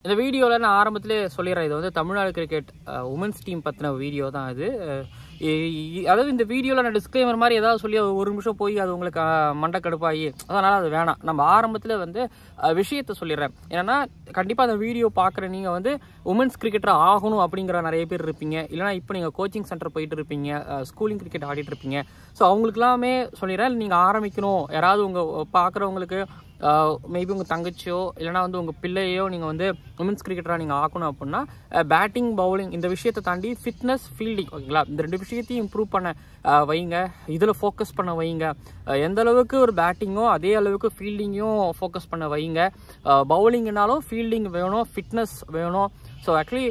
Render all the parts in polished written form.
இந்த வீடியோவில் நான் ஆரம்பத்திலே சொல்லிடுறேன், இது வந்து தமிழ்நாடு கிரிக்கெட் உமன்ஸ் டீம் பற்றின வீடியோ தான் இது. அதாவது இந்த வீடியோவில் நான் டிஸ்க்ளைமர் மாதிரி ஏதாவது சொல்லி ஒரு நிமிஷம் போய் அது உங்களுக்கு மண்டை கடுப்பாகி, அதனால் அது வேணாம். நம்ம ஆரம்பத்தில் வந்து விஷயத்தை சொல்லிடுறேன். ஏன்னா கண்டிப்பாக அந்த வீடியோ பார்க்குற நீங்கள் வந்து உமன்ஸ் கிரிக்கெட்டர் ஆகணும் அப்படிங்கிற நிறைய பேர் இருப்பீங்க. இல்லைனா இப்போ நீங்கள் கோச்சிங் சென்டர் போயிட்டு இருப்பீங்க, ஸ்கூலிங் கிரிக்கெட் ஆடிட்டு இருப்பீங்க. ஸோ அவங்களுக்குலாமே சொல்லிடுறேன், நீங்கள் ஆரம்பிக்கணும், யாராவது உங்கள் பார்க்குறவங்களுக்கு மேபி உங்கள் தங்கச்சியோ இல்லைனா வந்து உங்கள் பிள்ளையோ நீங்கள் வந்து உமன்ஸ் கிரிக்கெட்டராக நீங்கள் ஆக்கணும் அப்படின்னா பேட்டிங் பவுலிங் இந்த விஷயத்தை தாண்டி ஃபிட்னஸ் ஃபீல்டிங், ஓகேங்களா, இந்த ரெண்டு விஷயத்தையும் இம்ப்ரூவ் பண்ண வைங்க, இதில் ஃபோக்கஸ் பண்ண வைங்க. எந்த அளவுக்கு ஒரு பேட்டிங்கோ அதே அளவுக்கு ஃபீல்டிங்கும் ஃபோக்கஸ் பண்ண வைங்க. பவுலிங்னாலும் ஃபீல்டிங் வேணும், ஃபிட்னஸ் வேணும். ஸோ ஆக்சுவலி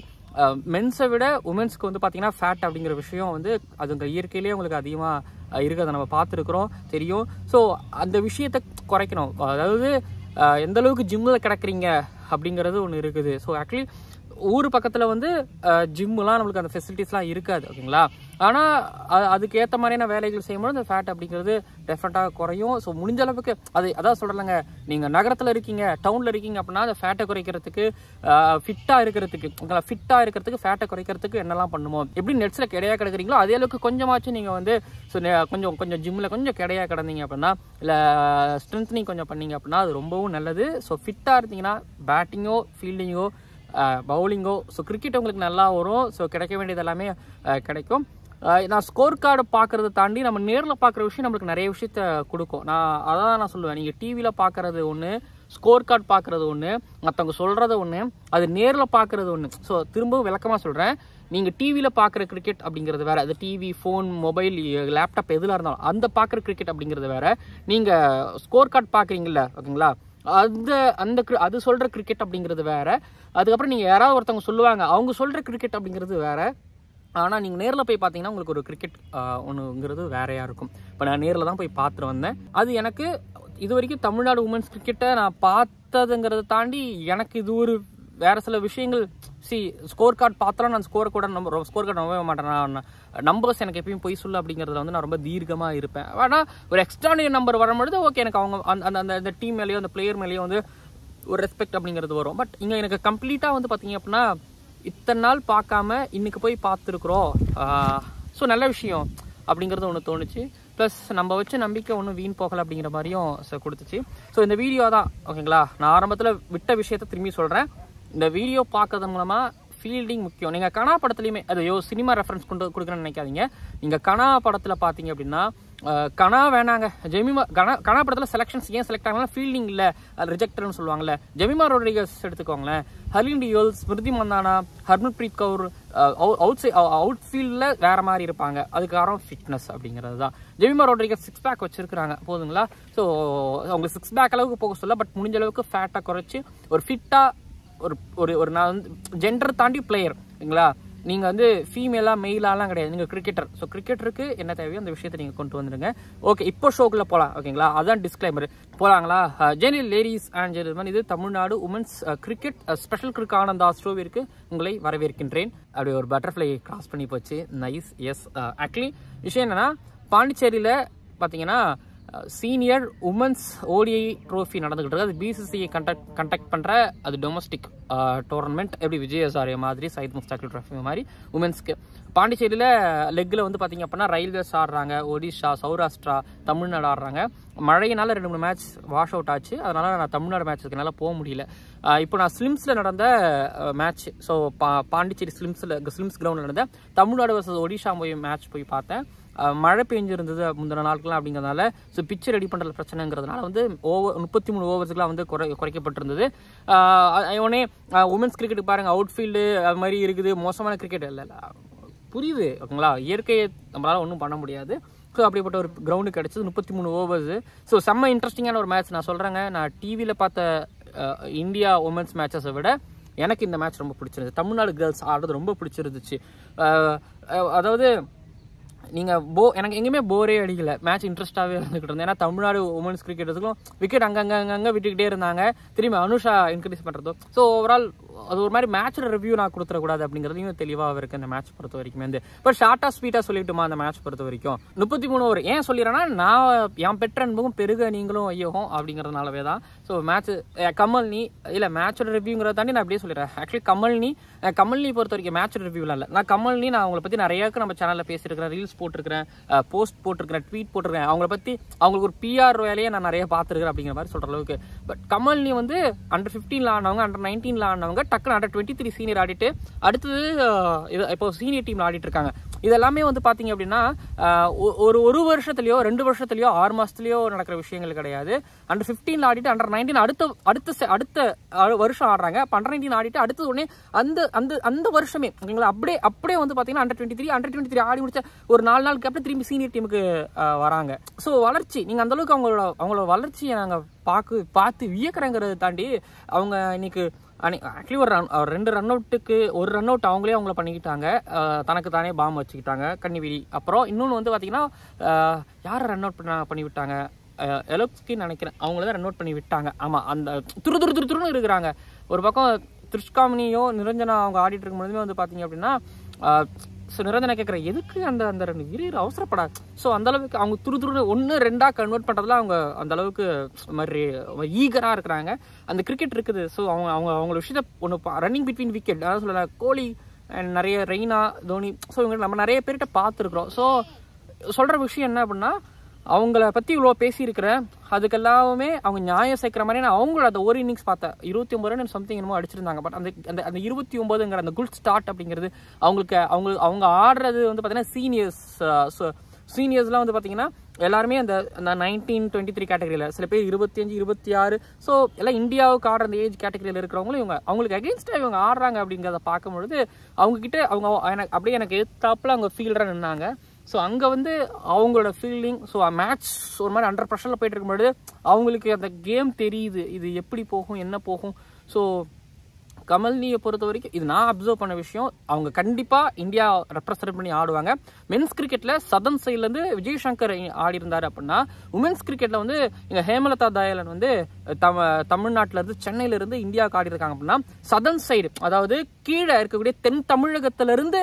மென்ஸை விட உமன்ஸ்க்கு வந்து பார்த்தீங்கன்னா ஃபேட் அப்படிங்கிற விஷயம் வந்து அதுங்க இயற்கையிலேயே உங்களுக்கு அதிகமாக இருக்கிறத நம்ம பார்த்துருக்குறோம், தெரியும். ஸோ அந்த விஷயத்தை குறைக்கணும். அதாவது எந்த அளவுக்கு ஜிம்மில் கிடக்குறீங்க அப்படிங்கிறது ஒன்று இருக்குது. ஸோ ஆக்சுவலி ஊர் பக்கத்தில் வந்து ஜிம்முலாம் நம்மளுக்கு அந்த ஃபெசிலிட்டிஸ்லாம் இருக்காது, ஓகேங்களா. ஆனால் அதுக்கு ஏற்ற மாதிரியான வேலைகள் செய்யும்போது அந்த ஃபேட் அப்படிங்கிறது டெஃபினட்டாக குறையும். ஸோ முடிஞ்ச அளவுக்கு அதான் சொல்கிறேங்க, நீங்கள் நகரத்தில் இருக்கீங்க, டவுனில் இருக்கீங்க அப்படின்னா அந்த ஃபேட்டை குறைக்கிறதுக்கு, ஃபிட்டாக இருக்கிறதுக்கு ஃபேட்டை குறைக்கிறதுக்கு என்னெல்லாம் பண்ணுமோ, எப்படி நெட்ஸில் கிடையாக கிடக்குறீங்களோ அதே அளவுக்கு கொஞ்சமாச்சும் நீங்கள் வந்து கொஞ்சம் ஜிம்மில் கொஞ்சம் கிடையாக கிடந்தீங்க அப்படின்னா, இல்லை ஸ்ட்ரென்த்னிங் கொஞ்சம் பண்ணீங்க அப்படின்னா அது ரொம்பவும் நல்லது. ஸோ ஃபிட்டாக இருந்தீங்கன்னா பேட்டிங்கோ ஃபீல்டிங்கோ பவுலிங்கோ ஸோ கிரிக்கெட் உங்களுக்கு நல்லா வரும். ஸோ கிடைக்க வேண்டியது எல்லாமே கிடைக்கும். நான் ஸ்கோர் கார்டு பார்க்குறத தாண்டி நம்ம நேரில் பார்க்குற விஷயம் நம்மளுக்கு நிறைய விஷயத்த கொடுக்கும். நான் சொல்லுவேன், நீங்கள் டிவியில் பார்க்குறது ஒன்று, ஸ்கோர் கார்டு பார்க்குறது ஒன்று, மற்றவங்க சொல்கிறது ஒன்று, அது நேரில் பார்க்குறது ஒன்று. ஸோ திரும்பவும் விளக்கமாக சொல்கிறேன், நீங்கள் டிவியில் பார்க்குற கிரிக்கெட் அப்படிங்கிறது வேறு, அது டிவி, ஃபோன், மொபைல், லேப்டாப் எதில் இருந்தாலும் அந்த பார்க்குற கிரிக்கெட் அப்படிங்கிறது வேறு. நீங்கள் ஸ்கோர் கார்டு பார்க்குறீங்களா, ஓகேங்களா, அது சொல்கிற கிரிக்கெட் அப்படிங்கிறது வேறு. அதுக்கப்புறம் நீங்கள் யாராவது ஒருத்தவங்க சொல்லுவாங்க, அவங்க சொல்கிற கிரிக்கெட் அப்படிங்கிறது வேறு. ஆனால் நீங்கள் நேரில் போய் பார்த்தீங்கன்னா உங்களுக்கு ஒரு கிரிக்கெட் ஒன்றுங்கிறது வேறையாக இருக்கும். இப்போ நான் நேரில் தான் போய் பார்த்துட்டு வந்தேன். அது எனக்கு இது வரைக்கும் தமிழ்நாடு உமன்ஸ் கிரிக்கெட்டை நான் பார்த்ததுங்கிறத தாண்டி எனக்கு இது ஒரு வேறு சில விஷயங்கள். ஸ்கோர் கார்டு பார்த்தாலும் நான் ஸ்கோர் கார்டு நம்பவே மாட்டேன். நான் நம்பர்ஸ் எனக்கு எப்பயும் போய் சொல்ல அப்படிங்கிறதுல வந்து நான் ரொம்ப தீர்க்கமாக இருப்பேன். ஆனால் ஒரு எக்ஸ்ட்ரானரி நம்பர் வரும்பொழுது ஓகே, எனக்கு அவங்க அந்த டீம் மேலேயோ அந்த பிளேயர் மேலேயோ வந்து ஒரு ரெஸ்பெக்ட் அப்படிங்கிறது வரும். பட் இங்கே எனக்கு கம்ப்ளீட்டாக வந்து பார்த்தீங்க அப்படின்னா இத்தனை நாள் பார்க்காம இன்னைக்கு போய் பார்த்துருக்குறோம். ஸோ நல்ல விஷயம் அப்படிங்கிறது ஒன்று தோணுச்சு. ப்ளஸ் நம்ம வச்ச நம்பிக்கை ஒன்றும் வீண் போகலை அப்படிங்கிற மாதிரியும் கொடுத்துச்சு. ஸோ இந்த வீடியோ தான், ஓகேங்களா. நான் ஆரம்பத்தில் விட்ட விஷயத்த திரும்பி சொல்கிறேன். இந்த வீடியோ பார்க்கறது மூலமாக ஃபீல்டிங் முக்கியம். நீங்கள் கனா படத்துலையுமே அது சினிமா ரெஃபரன்ஸ் கொடுக்குறேன்னு நினைக்காதீங்க. நீங்கள் கனா படத்தில் பார்த்தீங்க அப்படின்னா கனா வேணாங்க, கனா படத்தில் செலெக்ஷன்ஸ் ஏன் செலக்ட் ஆகலாம், ஃபீல்டிங் இல்லை, அது ரிஜெக்டர்னு சொல்லுவாங்கள்ல. ஜெமிமா ரோட்ரிகஸ் எடுத்துக்கோங்களேன், ஹர்லின் டியோல், ஸ்மிருதி மந்தானா, ஹர்மன்பிரீத் கவுர் அவுட் ஃபீல்டில் வேறு மாதிரி இருப்பாங்க. அதுக்கு காரணம் ஃபிட்னஸ் அப்படிங்கிறது தான். ஜெமிமா ரோட்ரிகஸ் 6 பேக் வச்சுருக்குறாங்க, போதுங்களா. ஸோ அவங்க 6 பேக் அளவுக்கு போக சொல்ல, பட் முடிஞ்ச அளவுக்கு ஃபேட்டை குறைச்சி ஒரு ஃபிட்டாக ஒரு நான் வந்து ஜெண்டர் தாண்டி பிளேயர், ஓகேங்களா. நீங்கள் வந்து ஃபீமேலாக மெயிலாலாம் கிடையாது, நீங்கள் கிரிக்கெட்டர். ஸோ கிரிக்கெட்டருக்கு என்ன தேவையோ அந்த விஷயத்தை நீங்கள் கொண்டு வந்துடுங்க. ஓகே, இப்போ ஷோக்குள்ளே போகலாம், ஓகேங்களா. அதுதான் டிஸ்க்ளைமர். போகலாங்களா. ஜெனில் லேடிஸ் அண்ட் ஜென்டில்மேன், இது Tamil Nadu women's cricket special cric Ananda ஷோவிற்கு உங்களை வரவேற்கின்றேன். அப்படி ஒரு பட்டர்ஃப்ளை கிராஸ் பண்ணி போச்சு, நைஸ். எஸ், ஆக்சுவலி விஷயம் என்னென்னா, பாண்டிச்சேரியில் பார்த்தீங்கன்னா சீனியர் உமன்ஸ் ஓடிஐ ட்ரோஃபி நடந்துகிட்டு இருக்கு. அது பிசிசிஐ கண்டக்ட் பண்ணுற அது டொமஸ்டிக் டோர்னமெண்ட். எப்படி விஜயசாரிய மாதிரி, சயித் முஸ்தாக்கில் ட்ரோஃபி மாதிரி உமன்ஸ்க்கு பாண்டிச்சேரியில் லெக்கில் வந்து பார்த்தீங்க அப்படின்னா ரயில்வேஸ் ஆடுறாங்க, ஒடிஷா, சௌராஷ்டிரா, தமிழ்நாடு ஆடுறாங்க. மழையினால 2-3 மேட்ச் வாஷ் அவுட் ஆச்சு. அதனால் நான் தமிழ்நாடு மேட்ச்சுக்கு என்னால் போக முடியல. இப்போ நான் ஸ்லிம்ஸில் நடந்த மேட்ச், ஸோ பாண்டிச்சேரி ஸ்லிம்ஸ் கிரவுண்டில் நடந்த தமிழ்நாடு வர்சஸ் ஒடிஷா மேட்ச் போய் பார்த்தேன். மழை பெஞ்சிருந்தது முந்தின நாட்கள்லாம் அப்படிங்கிறதுனால, ஸோ பிச்சு ரெடி பண்ணுற பிரச்சனைங்கிறதுனால வந்து 33 ஓவர்ஸுக்குலாம் வந்து குறைக்கப்பட்டிருந்தது. உடனே உமன்ஸ் கிரிக்கெட் பாருங்கள், அவுட் ஃபீல்டு அது மாதிரி இருக்குது, மோசமான கிரிக்கெட் இல்லை புரியுது, ஓகேங்களா. இயற்கையை நம்மளால் ஒன்றும் பண்ண முடியாது. ஸோ அப்படிப்பட்ட ஒரு கிரவுண்டு கிடச்சிது, 33 ஓவர்ஸு. ஸோ செம்ம இன்ட்ரெஸ்டிங்கான ஒரு மேட்ச். நான் சொல்கிறேங்க, நான் டிவியில் பார்த்த இந்தியா உமன்ஸ் மேட்சஸை விட எனக்கு இந்த மேட்ச் ரொம்ப பிடிச்சிருந்துச்சு. தமிழ்நாடு கேர்ள்ஸ் ஆடுறது ரொம்ப பிடிச்சிருந்துச்சு. அதாவது எனக்கு எங்கேயுமே போரே அடிக்கல, மேட்ச் இன்ட்ரெஸ்டாகவே இருந்துகிட்டு இருந்தேன். ஏன்னா தமிழ்நாடு உமன்ஸ் கிரிக்கெட்டர்ஸுக்கும் விக்கெட் அங்கங்கே விட்டுக்கிட்டே இருந்தாங்க, திரும்பி அனுஷா இன்க்ரீஸ் பண்ணுறதும். ஸோ ஓவரால் அது ஒரு மாதிரி மேட்சோட ரிவ்யூ நான் கொடுத்துடக்கூடாது அப்படிங்கிறதையும் தெளிவாக இருக்குது அந்த மேட்ச் பொறுத்த வரைக்கும். வந்து இப்போ ஷார்ட்டாக ஸ்வீட்டாக சொல்லிட்டுமா அந்த மேட்ச் பொறுத்த வரைக்கும் 33 ஓவர் ஏன் சொல்லிடுறேன்னா, நான் என் பெற்ற அன்பும் பெருக நீங்களும் ஐயோகம் அப்படிங்கிறதுனாலவே தான். ஸோ மேட்ச் கமல்னி இல்லை மேட்சோட ரிவ்யூங்கிறத தாண்டி நான் அப்படியே சொல்லிடுறேன். ஆக்சுவலி கமல்னி பொறுத்த வரைக்கும் மேட்சோட ரிவ்யூலாம் இல்லை. நான் அவங்கள பற்றி நிறையாக்கு நம்ம சேனலில் பேசியிருக்கிறேன், ரீல்ஸ் போட்டிருக்கிறேன், போஸ்ட் போட்டிருக்கிறேன், ட்வீட் போட்டிருக்கேன். அவங்களுக்கு ஒரு பிஆர் வேலையை நான் நிறைய பார்த்துருக்கிறேன் அப்படிங்கிற மாதிரி சொல்கிற அளவுக்கு. பட் கமல்னி வந்து அண்டர் 15 ஆனவங்க, அண்டர் 19 ஆனவங்க டக்குனு அண்டர் 23 சீனியர் ஆடிட்டு அடுத்தது இப்போ சீனியர் டீம்ல ஆடிட்டு இருக்காங்க. இதெல்லாமே வந்து பாத்தீங்க அப்படின்னா ஒரு வருஷத்துலயோ 2 வருஷத்துலயோ 6 மாசத்துலயோ நடக்கிற விஷயங்கள் கிடையாது. அண்டர் 15 ஆடிட்டு அண்டர் 19 அடுத்த வருஷம் ஆடுறாங்க. அண்டர் 19 ஆடிட்டு அடுத்தது உடனே அந்த வருஷமே அப்படியே வந்து பாத்தீங்கன்னா அண்டர் 23 ஆடி முடிச்ச ஒரு 4 நாளுக்கு அப்புறம் திரும்பி சீனியர் டீமுக்கு வராங்க. ஸோ வளர்ச்சி நீங்க அந்த அளவுக்கு அவங்களோட வளர்ச்சியை நாங்க பார்த்து வியக்கிறங்கிறத தாண்டி அவங்க இன்னைக்கு ஆக்சுவலி ஒரு 2 ரன் அவுட்டுக்கு 1 ரன் அவுட் அவங்களே பண்ணிக்கிட்டாங்க, தனக்கு தானே பாம் வச்சுக்கிட்டாங்க கன்னிவீரி. அப்புறம் இன்னொன்று வந்து பார்த்தீங்கன்னா யாரை ரன் அவுட் பண்ணி விட்டாங்க, எலோப்ஸ்கின்னு நினைக்கிறேன், அவங்கள தான் ரன் அவுட் பண்ணி விட்டாங்க. ஆமாம், அந்த துருன்னு இருக்கிறாங்க. ஒரு பக்கம் திருஷ்காமினியோ நிரஞ்சனா அவங்க ஆடிட்டு இருக்கும்போதுமே வந்து பார்த்தீங்க அப்படின்னா ஸோ நிரஞ்சனா கேட்குற எதுக்கு அந்த ரெண்டு வீரர் அவசரப்படாது. ஸோ அந்தளவுக்கு அவங்க துரு 1-2 கன்வெர்ட் பண்ணுறதுல அவங்க அந்தளவுக்கு மாதிரி ஈகராக இருக்கிறாங்க. அந்த கிரிக்கெட் இருக்குது. ஸோ அவங்களோட விஷயத்த ஒன்று ரன்னிங் பிட்வீன் விக்கெட், அதாவது சொல்லலை கோலி அண்ட் நிறைய ரெய்னா, தோனி, ஸோ இவங்க நம்ம நிறைய பேர்கிட்ட பார்த்துருக்குறோம். ஸோ சொல்கிற விஷயம் என்ன அப்படின்னா, அவங்கள பற்றி இவ்வளோ பேசியிருக்கிறேன், அதுக்கெல்லாமே அவங்க நியாயம் சேர்க்குற மாதிரி. நான் அவங்களோட அந்த ஒரு இன்னிங்ஸ் பார்த்தேன், 29 ரன் சம்திங் என்னமோ அடிச்சிருந்தாங்க. பட் அந்த 29ங்கிற அந்த குட் ஸ்டார்ட் அப்படிங்கிறது அவங்க ஆடுறது வந்து பார்த்தீங்கன்னா சீனியர்ஸ்லாம் வந்து பார்த்தீங்கன்னா எல்லாருமே அந்த 19-23 கேட்டகரியில், சில பேர் 25-26. ஸோ எல்லாம் இந்தியாவுக்கு ஆடுற அந்த ஏஜ் கேட்டகரியில் இருக்கிறவங்களும் அவங்களுக்கு அகேன்ஸ்டாக இவங்க ஆடுறாங்க அப்படிங்கிறத பார்க்கும்பொழுது அவங்கக்கிட்ட எனக்கு எதிர்த்தாப்பில் அவங்க ஃபீல்டராக நின்னாங்க. ஸோ அங்கே வந்து அவங்களோட ஃபீல்டிங், ஸோ மேட்ச் ஒரு மாதிரி அண்டர் ப்ரெஷரில் போயிட்டு இருக்கும்பொழுது அவங்களுக்கு அந்த கேம் தெரியுது, இது எப்படி போகும் என்ன போகும். ஸோ கமல்னியை பொறுத்த வரைக்கும் இது நான் அப்சர்வ் பண்ண விஷயம், அவங்க கண்டிப்பாக இந்தியா ரெப்ரசன்ட் பண்ணி ஆடுவாங்க. மென்ஸ் கிரிக்கெட்டில் சதன் சைட்லேருந்து விஜய் சங்கர் ஆடி இருந்தார் அப்படின்னா, உமன்ஸ் கிரிக்கெட்டில் வந்து இங்கே ஹேமலதா தயாளன் வந்து தமிழ்நாட்டிலேருந்து சென்னையிலேருந்து இந்தியாவுக்கு ஆடி இருக்காங்க அப்படின்னா, சதன் சைடு அதாவது கீழே இருக்கக்கூடிய தென் தமிழகத்திலிருந்து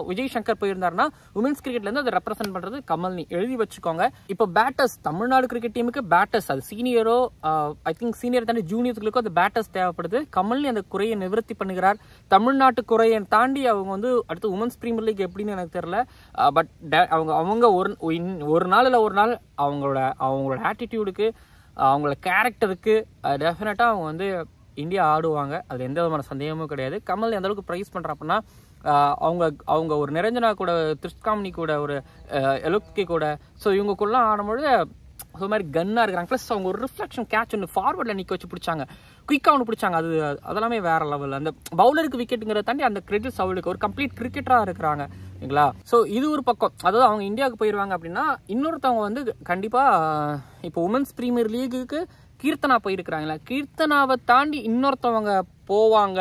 விஜய் சங்கர் போயிருந்தாருன்னா உமன்ஸ் கிரிக்கெட்லேருந்து அதை ரெப்ரசென்ட் பண்ணுறது கமல்னி, எழுதி வச்சுக்கோங்க. இப்போ பேட்டர்ஸ், தமிழ்நாடு கிரிக்கெட் டீமுக்கு பேட்டர்ஸ், அது சீனியரோ ஐ திங்க் சீனியர் தாண்டி ஜூனியர்ஸ்களுக்கோ அந்த பேட்டர்ஸ் தேவைப்படுது. கமல்னி அந்த குறையை நிவர்த்தி பண்ணுகிறார். தமிழ்நாட்டு குறையை தாண்டி அவங்க வந்து அடுத்து உமன்ஸ் பிரீமியர் லீக் எப்படின்னு எனக்கு தெரியல. பட் அவங்க ஒரு நாள் இல்லை ஒரு நாள் அவங்களோட ஆட்டிடியூடுக்கு, அவங்களோட கேரக்டருக்கு டெஃபினட்டாக அவங்க வந்து இந்தியா ஆடுவாங்க. அது எந்த விதமான சந்தேகமும் கிடையாது. கமல் எந்த அளவுக்கு ப்ரைஸ் பண்ணுறேன் அப்படின்னா, அவங்க ஒரு நிரஞ்சனா கூட, திருஷ்காமினி கூட, ஒரு எலோப்கி கூட, ஸோ இவங்கக்குள்ள ஆடும்பொழுது அது மாதிரி கன்னாக இருக்கிறாங்க. ப்ளஸ் அவங்க ஒரு ரிஃப்ளெக்ஷன் கேட்ச் ஒன்று ஃபார்வர்டில் நிற்க வச்சு பிடிச்சாங்க, குயிக்காக ஒன்று பிடிச்சாங்க. அதெல்லாமே வேற லெவல். அந்த பவுலருக்கு விக்கெட்டுங்கிறத தாண்டி அந்த கிரெடிட்ஸ் அவளுக்கு ஒரு கம்ப்ளீட் கிரிக்கெட்டராக இருக்கிறாங்க இல்லைங்களா. ஸோ இது ஒரு பக்கம். அதாவது அவங்க இந்தியாவுக்கு போயிடுவாங்க அப்படின்னா, இன்னொருத்தவங்க வந்து கண்டிப்பாக இப்போ உமன்ஸ் பிரீமியர் லீகுக்கு கீர்த்தனா போயிருக்கிறாங்களா, கீர்த்தனாவை தாண்டி இன்னொருத்தவங்க போவாங்க,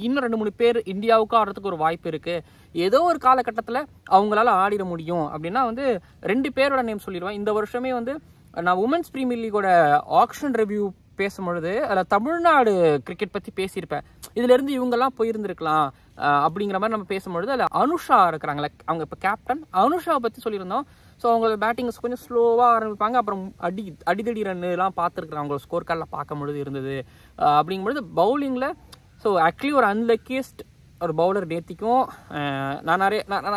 இன்னும் 2-3 பேர் இந்தியாவுக்கு ஆடுறதுக்கு ஒரு வாய்ப்பு இருக்கு. ஏதோ ஒரு காலகட்டத்தில் அவங்களால ஆடிட முடியும் அப்படின்னா வந்து 2 பேரோட நேம் சொல்லிடுவேன். இந்த வருஷமே வந்து நான் உமன்ஸ் பிரீமியர் லீகோட ஆக்ஷன் ரிவ்யூ பேசும்பொழுது அதில் தமிழ்நாடு கிரிக்கெட் பற்றி பேசியிருப்பேன். இதுலேருந்து இவங்கெல்லாம் போயிருந்துருக்கலாம் அப்படிங்கிற மாதிரி நம்ம பேசும்பொழுது அதில் அனுஷா இருக்கிறாங்களே, அவங்க இப்போ கேப்டன் அனுஷாவை பற்றி சொல்லியிருந்தோம். ஸோ அவங்களோட பேட்டிங்ஸ் கொஞ்சம் ஸ்லோவாக ஆரம்பிப்பாங்க, அப்புறம் அடிதடி ரன்னுலாம் பார்த்துருக்குறாங்க, அவங்களோட ஸ்கோர் கார்டில் பார்க்கும்பொழுது இருந்தது. அப்படிங்கும்பொழுது பவுலிங்கில் ஸோ ஆக்சுவலி ஒரு அன்லக்கியஸ்ட் ஒரு பவுலர் நேத்திக்கும் நான்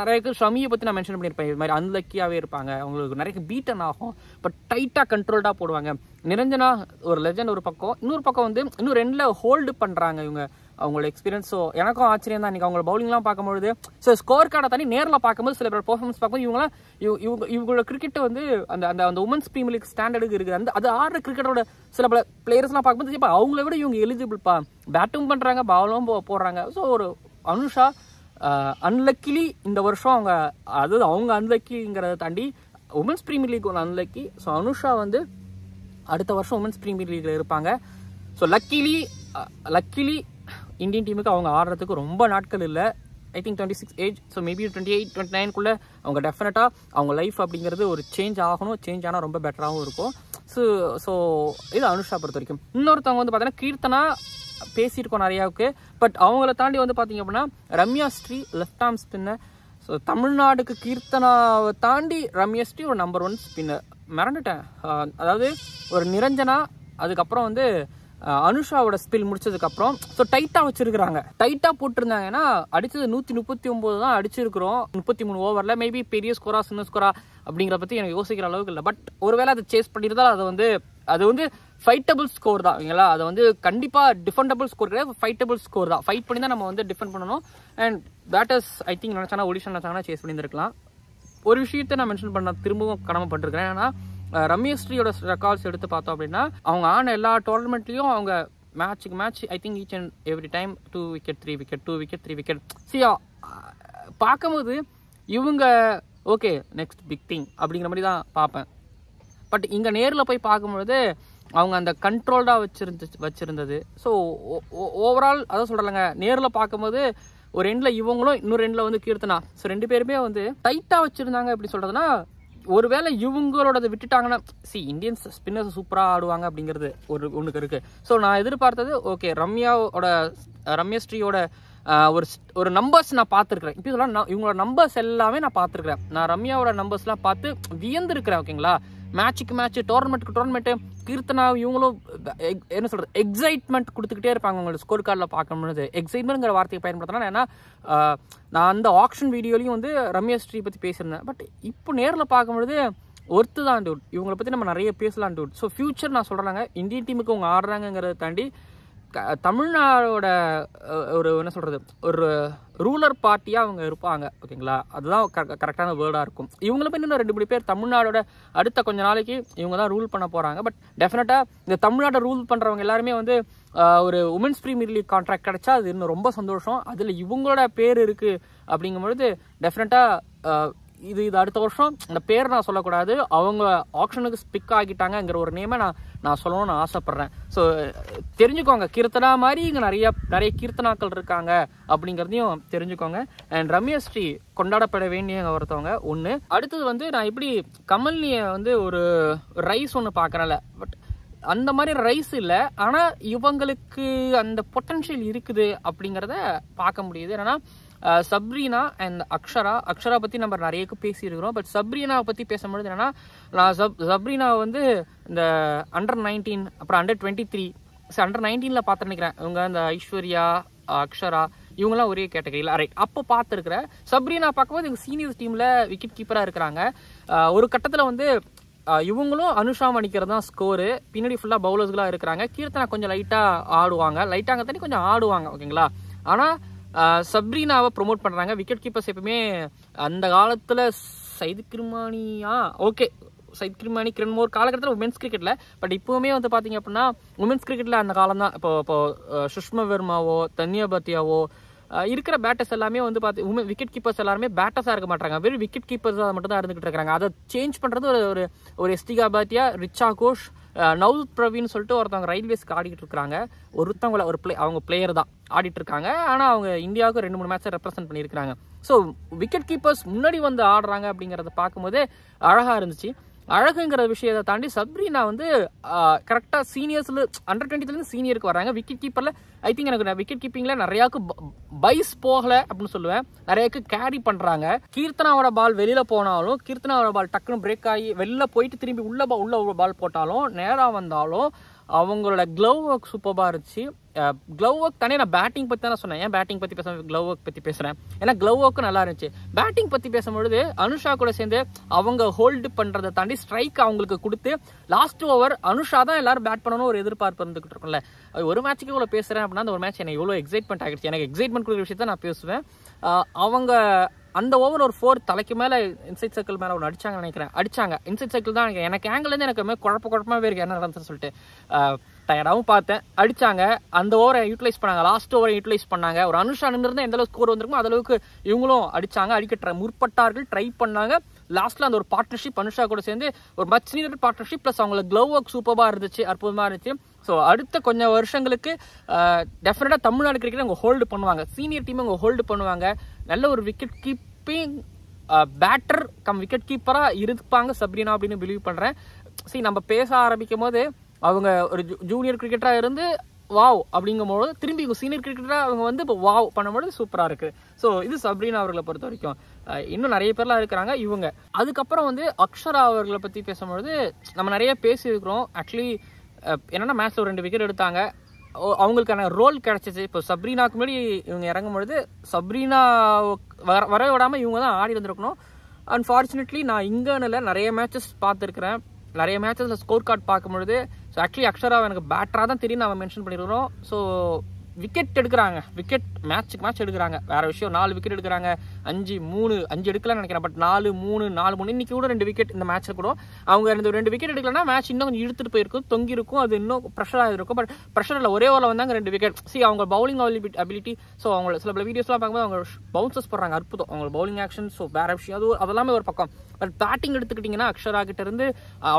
நிறைய ஷமியை பற்றி நான் மென்ஷன் பண்ணியிருப்பேன். இது மாதிரி அன்லக்கியாகவே இருப்பாங்க, அவங்களுக்கு நிறைய பீட்டன் ஆகும், பட் டைட்டாக கண்ட்ரோல்டாக போடுவாங்க. நிரஞ்சனா ஒரு லெஜண்ட் ஒரு பக்கம், இன்னொரு பக்கம் வந்து இன்னும் 2ல் ஹோல்டு பண்ணுறாங்க இவங்க அவங்களோட எக்ஸ்பீரியன்ஸ். ஸோ எனக்கும் ஆச்சரியம் தான் இன்றைக்கி அவங்களோட பவுலிங்லாம் பார்க்கும்பொழுது. ஸோ ஸ்கோர் கார்டை தனி நேரில் பார்க்கும்போது சில பேர் பர்ஃபார்மன்ஸ் பார்க்கும்போது இவங்களோட கிரிக்கெட்டை வந்து அந்த உமன்ஸ் பிரீமியர் லீக் ஸ்டாண்டர்டுக்கு இருக்குது. அது ஆடுற கிரிக்கெட்டோட சில பல பிளேயர்ஸ்லாம் பார்க்கும்போது இப்போ அவங்கள விட இவங்க எலிஜிபிள்ப்பா, பேட்டும் பண்ணுறாங்க, பாலும் போடுறாங்க. ஸோ ஒரு அனுஷா அன்லக்கிலி இந்த வருஷம் அவங்க அன்லக்கிங்கிறத தாண்டி உமன்ஸ் பிரீமியர் லீக் ஒன்று அன்லக்கி. ஸோ அனுஷா வந்து அடுத்த வருஷம் உமன்ஸ் பிரீமியர் லீக்ல இருப்பாங்க. ஸோ லக்கிலி இந்தியன் டீமுக்கு அவங்க ஆடுறதுக்கு ரொம்ப நாட்கள் இல்லை. I think 26 age. So maybe 28, 29 அவங்க டெஃபினட்டாக அவங்க லைஃப் அப்படிங்கிறது ஒரு சேஞ்ச் ஆகணும். சேஞ்ச் ஆனால் ரொம்ப பெட்டராகவும் இருக்கும். ஸோ இது அனுஷா பொறுத்த வரைக்கும். இன்னொருத்தவங்க வந்து பார்த்தீங்கன்னா கீர்த்தனா பேசியிருக்கோம் நிறையாவுக்கு. பட் அவங்கள தாண்டி வந்து பார்த்தீங்க அப்படின்னா Ramya Sri left arm spinner. So தமிழ்நாடுக்கு கீர்த்தனாவை தாண்டி ரம்யா ஸ்ரீ ஒரு நம்பர் 1 ஸ்பின்னர். மிரண்டுட்டேன். அதாவது ஒரு நிரஞ்சனா, அதுக்கப்புறம் வந்து அனுஷாவோட ஸ்பில் முடிச்சதுக்கப்புறம் ஸோ டைட்டாக வச்சிருக்கிறாங்க. டைட்டாக போட்டிருந்தாங்கன்னா அடித்தது 139 தான் அடிச்சிருக்கிறோம் 33 ஓவரில். மேபி பெரிய ஸ்கோரா சின்ன ஸ்கோரா அப்படிங்கிற பற்றி எனக்கு யோசிக்கிற அளவுக்கு இல்லை. பட் ஒருவேளை அதை சேஸ் பண்ணியிருந்தால் அது வந்து ஃபைட்டபிள் ஸ்கோர் தான் இல்லைங்களா. அது வந்து கண்டிப்பாக டிஃபெண்டபிள் ஸ்கோர் கிடையாது, ஃபைட்டபிள் ஸ்கோர் தான். ஃபைட் பண்ணி தான் நம்ம வந்து டிஃபெண்ட் பண்ணணும். அண்ட் பேட்டர்ஸ் ஐ திங்க் நினச்சானா ஒடிஷா நினச்சாங்கன்னா சேஸ் பண்ணியிருந்துருக்கலாம். ஒரு விஷயத்தை நான் மென்ஷன் பண்ண திரும்பவும் கடமைப்பட்டிருக்கிறேன். ஏன்னா ரம்யா ஸ்ரீயோட ரெக்கார்ட்ஸ் எடுத்து பார்த்தோம் அப்படின்னா அவங்க ஆன எல்லா டோர்னமெண்ட்லையும் அவங்க மேட்சுக்கு match I think each and every time 2 wicket 3 wicket 2 wicket 3 wicket. பார்க்கும்போது இவங்க ஓகே நெக்ஸ்ட் பிக் திங் அப்படிங்கிற மாதிரி தான் பார்ப்பேன். பட் இங்கே நேரில் போய் பார்க்கும்பொழுது அவங்க அந்த கண்ட்ரோல்டாக வச்சுருந்தது. ஸோ ஓவரால் அதான் சொல்கிறேங்க, நேரில் பார்க்கும்போது ஒரு எண்டில் இவங்களும் இன்னொரு எண்டில் வந்து கீர்த்தனா, ஸோ 2 பேருமே வந்து டைட்டாக வச்சுருந்தாங்க. எப்படி சொல்கிறதுனா ஒருவேளை இவங்களோட விட்டுட்டாங்கன்னா இந்தியன்ஸ் ஸ்பின்னர்ஸ் சூப்பராக ஆடுவாங்க அப்படிங்கிறது ஒன்றுக்கு இருக்குது. ஸோ நான் எதிர்பார்த்தது ஓகே ரம்யா ஸ்ரீயோட ஒரு நம்பர்ஸ் நான் பார்த்துருக்குறேன். இப்போ இதெல்லாம் இவங்களோட நம்பர்ஸ் எல்லாமே நான் பார்த்துருக்குறேன். நான் ரம்யாவோட நம்பர்ஸ்லாம் பார்த்து வியந்துருக்கிறேன். ஓகேங்களா, மேட்சுக்கு மேட்ச் டோர்னமெண்ட்டுக்கு டோர்னமெண்ட்டு கீர்த்தனா இவங்களும் என்ன சொல்கிறது எக்ஸைட்மெண்ட் கொடுத்துக்கிட்டே இருப்பாங்க. உங்களோட ஸ்கோர் கார்டில் பார்க்கும்போது எக்ஸைட்மெண்ட்ங்கிற வார்த்தையை பயன்படுத்தினா ஏன்னா நான் அந்த ஆக்ஷன் வீடியோலையும் வந்து ரம்யா ஸ்ரீ பற்றி பேசியிருந்தேன். பட் இப்போ நேரில் பார்க்கும்பொழுது ஒர்த்து தான் டூட். இவங்களை பற்றி நம்ம நிறைய பேசலாம் டூட். ஸோ ஃபியூச்சர் நான் சொல்கிறாங்க இந்தியன் டீமுக்கு அவங்க ஆடுறாங்கிறத தாண்டி தமிழ்நாடோட ஒரு என்ன சொல்கிறது ஒரு ரூலர் பார்ட்டியாக அவங்க இருப்பாங்க. ஓகேங்களா, அதுதான் கரெக்டான வேர்டாக இருக்கும். இவங்கள போய் இன்னும் 2 பேர் தமிழ்நாடோட அடுத்த கொஞ்ச நாளைக்கு இவங்க தான் ரூல் பண்ண போகிறாங்க. பட் டெஃபினட்டாக இந்த தமிழ்நாட்டை ரூல் பண்ணுறவங்க எல்லாருமே வந்து ஒரு உமன்ஸ் ப்ரீமியர் லீக் கான்ட்ராக்ட் கிடைச்சா அது இன்னும் ரொம்ப சந்தோஷம். அதில் இவங்களோட பேர் இருக்குது அப்படிங்கும்பொழுது டெஃபினட்டாக இது அடுத்த வருஷம் அந்த பேர் நான் சொல்லக்கூடாது, அவங்க ஆக்ஷனுக்கு ஸ்பிக் ஆகிட்டாங்கங்கிற ஒரு நேமை நான் சொல்லணும்னு ஆசைப்பட்றேன். ஸோ தெரிஞ்சுக்கோங்க, கீர்த்தனா மாதிரி இங்கே நிறைய கீர்த்தனாக்கள் இருக்காங்க அப்படிங்கிறதையும் தெரிஞ்சுக்கோங்க. அண்ட் ரம்யா ஸ்ரீ கொண்டாடப்பட வேண்டிய ஒருத்தவங்க ஒன்று. அடுத்தது வந்து நான் இப்படி கமல்னியை வந்து ஒரு ரைஸ் ஒன்று பார்க்குறேன்ல, பட் அந்த மாதிரி ரைஸ் இல்லை, ஆனால் இவங்களுக்கு அந்த பொட்டன்ஷியல் இருக்குது அப்படிங்கிறத பார்க்க முடியுது. என்னன்னா சப்ரீனா அண்ட் அக்ஷரா பற்றி நம்ம நிறைய பேசியிருக்கிறோம். பட் சப்ரீனாவை பற்றி பேசும்பொழுது என்னன்னா நான் சப்ரீனாவை வந்து இந்த Under 19 அப்புறம் Under 23 Under 19 பார்த்து நினைக்கிறேன். இவங்க இந்த ஐஸ்வர்யா அக்ஷரா இவங்கெல்லாம் ஒரே கேட்டகரியில் ரைட். அப்போ பார்த்துருக்குறேன். சப்ரீனா பார்க்கும்போது எங்கள் சீனியர்ஸ் டீமில் விக்கெட் கீப்பராக இருக்கிறாங்க. ஒரு கட்டத்தில் வந்து இவங்களும் அனுஷா மணிக்கிறது தான் ஸ்கோரு, பின்னாடி ஃபுல்லாக பவுலர்ஸ்களாக இருக்கிறாங்க. கீர்த்தனா கொஞ்சம் லைட்டாக ஆடுவாங்க, லைட்டாக தண்ணி கொஞ்சம் ஆடுவாங்க. ஓகேங்களா, ஆனால் சப்ரீனாவை ப்ரொமோட் பண்ணுறாங்க. விக்கெட் கீப்பர்ஸ் எப்பவுமே அந்த காலத்தில் சையத் கிருமானி கிரண்மோர் காலகட்டத்தில் உமன்ஸ் கிரிக்கெட்டில். பட் இப்போவுமே வந்து பார்த்தீங்க அப்படின்னா உமன்ஸ் கிரிக்கெட்டில் அந்த காலம் தான். இப்போ சுஷ்மா வர்மாவோ தன்யா பத்தியாவோ இருக்கிற பேட்டர்ஸ் எல்லாமே வந்து பார்த்து விக்கெட் கீப்பர்ஸ் எல்லாருமே பேட்டர்ஸாக இருக்க மாட்டாங்க, வெறும் விக்கெட் கீப்பர்ஸாக மட்டும் தான் இருந்துகிட்டு இருக்காங்க. அதை சேஞ்ச் பண்ணுறது ஒரு எஸ்டிகா பாத்தியா, ரிச்சா கோஷ், நவுத் பிரவீன் சொல்லிட்டு ஒருத்தவங்க ரயில்வேஸ்க்கு ஆடிக்கிட்டு இருக்காங்க. ஒருத்தவங்கள அவங்க பிளேயர் தான் ஆடிட்டு இருக்காங்க. ஆனால் அவங்க இந்தியாவுக்கு 2-3 மேட்சை ரெப்ரசென்ட் பண்ணியிருக்காங்க. ஸோ விக்கெட் கீப்பர்ஸ் முன்னாடி வந்து ஆடுறாங்க அப்படிங்கிறத பார்க்கும்போது அழகாக இருந்துச்சு. அழகுங்கிற விஷயத்தை தாண்டி சப்ரீனா வந்து கரெக்டாக சீனியர்ஸில் Under 20 சீனியருக்கு வராங்க. விக்கெட் கீப்பரில் ஐ திங்க் எனக்கு விக்கெட் கீப்பிங்கில் நிறையாவுக்கு பைஸ் போகலை அப்படின்னு சொல்லுவேன், நிறையாவுக்கு கேரி பண்ணுறாங்க. கீர்த்தனாவோட பால் வெளியில் போனாலும் கீர்த்தனாவோட பால் டக்குன்னு பிரேக் ஆகி வெளில போயிட்டு திரும்பி உள்ள பால் போட்டாலும் நேராக வந்தாலும் அவங்களோட க்ளவ் ஒர்க் சூப்பராக இருந்துச்சு. க்ளவ் ஒர்க் தானே நான் பேட்டிங் பற்றி தான் சொன்னேன். ஏன் பேட்டிங் பற்றி பேச க்ளவ் ஒர்க் பற்றி பேசுகிறேன், ஏன்னா க்ளவ் ஒர்க்கு நல்லா இருந்துச்சு. பேட்டிங் பற்றி பேசும்பொழுது அனுஷா கூட சேர்ந்து அவங்க ஹோல்டு பண்ணுறதை தாண்டி ஸ்ட்ரைக் அவங்களுக்கு கொடுத்து லாஸ்ட் ஓவர் அனுஷா தான் எல்லாரும் பேட் பண்ணணும் ஒரு எதிர்பார்ப்பு இருந்துகிட்டு இருக்கும்ல. ஒரு மேட்சுக்கு இவ்வளோ பேசுகிறேன் அப்படின்னா அந்த ஒரு மேட்ச் எனக்கு எவ்வளோ எக்ஸைட்மெண்ட் ஆகிடுச்சு. எனக்கு எக்ஸைட்மெண்ட் கொடுக்குற விஷயத்த நான் பேசுவேன். அவங்க அந்த ஓவர் ஒரு 4 தலைக்கு மேலே இன்சைட் சர்க்கிள் மேலே ஒன்று அடிச்சாங்கன்னு நினைக்கிறேன். அடிச்சாங்க இன்சைட் சர்க்கிள் தான் எனக்கு ஆங்கிலேருந்து எனக்கு குழப்பமாகவே இருக்குது என்ன நடந்துன்னு சொல்லிட்டு டயர்டாகவும் பார்த்தேன். அடித்தாங்க, அந்த ஓவரை யூட்டிலைஸ் பண்ணாங்க, லாஸ்ட் ஓவரை யூட்டிலைஸ் பண்ணாங்க. ஒரு அனுஷா நின்றுருந்தால் எந்த அளவுக்கு ஸ்கோர் வந்திருக்குமோ அந்த அளவுக்கு இவங்களும் அடித்தாங்க, அடிக்க முற்பட்டார்கள், ட்ரை பண்ணாங்க. லாஸ்ட்டில் அந்த ஒரு பார்ட்னர்ஷிப் அனுஷா கூட சேர்ந்து ஒரு மச் நீடட் பார்ட்னர்ஷிப் ப்ளஸ் அவங்கள க்ளவ் ஒர்க் சூப்பராக இருந்துச்சு, அற்புதமாக இருந்துச்சு. ஸோ அடுத்த கொஞ்சம் வருஷங்களுக்கு டெஃபினட்டாக தமிழ்நாடு கிரிக்கெட் அவங்க ஹோல்டு பண்ணுவாங்க, சீனியர் டீம் அவங்க ஹோல்டு பண்ணுவாங்க. நல்ல ஒரு விக்கெட் கீப்பிங் பேட்டர் விக்கெட் கீப்பராக இருப்பாங்க சப்ரீனா அப்படின்னு பிலீவ் பண்ணுறேன். சரி, நம்ம பேச ஆரம்பிக்கும் போது அவங்க ஒரு ஜூனியர் கிரிக்கெட்டராக இருந்து வாவ் அப்படிங்கும்போது திரும்பி சீனியர் கிரிக்கெட்டராக அவங்க வந்து இப்போ வாவ் பண்ணும்போது சூப்பராக இருக்குது. ஸோ இது சப்ரீனா அவர்களை பொறுத்த வரைக்கும். இன்னும் நிறைய பேர்லாம் இருக்கிறாங்க இவங்க. அதுக்கப்புறம் வந்து அக்ஷரா அவர்களை பற்றி பேசும்பொழுது நம்ம நிறைய பேசியிருக்கிறோம். ஆக்சுவலி என்னென்னா மேட்ச்சில் 2 விக்கெட் எடுத்தாங்க, அவங்களுக்கான ரோல் கிடச்சிச்சு. இப்போ சப்ரீனாவுக்கு முன்னாடி இவங்க இறங்கும்பொழுது சப்ரீனா வர விடாமல் இவங்க தான் ஆடி வந்திருக்கணும். அன்ஃபார்ச்சுனேட்லி நான் இங்கேன்னு நிறைய மேட்சஸ் பார்த்துருக்குறேன், நிறைய மேட்சஸில் ஸ்கோர் கார்டு பார்க்கும்பொழுது ஸோ ஆக்சுவலி அக்ஷரா எனக்கு பேட்டராக தான் தெரியும் நம்ம மென்ஷன் பண்ணியிருக்கிறோம். ஸோ விக்கெட் எடுக்கிறாங்க, விக்கெட் மேட்ச்சுக்கு மேட்ச் எடுக்கிறாங்க, வேறு விஷயம். 4 விக்கெட் எடுக்கிறாங்க, 5 எடுக்கலாம்னு நினைக்கிறேன். பட் 4-3 இன்னைக்கு கூட 2 விக்கெட் இந்த மேட்ச்சில் கூட அவங்க 2 விக்கெட் எடுக்கலன்னா மேட்ச் இன்னும் கொஞ்சம் இழுத்துட்டு போயிருக்கும், தொங்கி இருக்கும், அது இன்னும் ப்ரெஷராக இருக்கும். பட் ப்ரெஷர் இல்லை, ஒரே ஓவரில் வந்தாங்க 2 விக்கெட். அவங்க பவுலிங் அபிலிட்டி, ஸோ அவங்க சில வீடியோஸ்லாம் பார்க்கும்போது அவங்க பவுன்சஸ் போடுறாங்க, அற்புதம் அவங்க பவுலிங் ஆக்ஷன். ஸோ வேறு விஷயம் அதெல்லாமே ஒரு பக்கம். பட் பேட்டிங் எடுத்துக்கிட்டிங்கன்னா அக்ஷரா கிட்ட இருந்து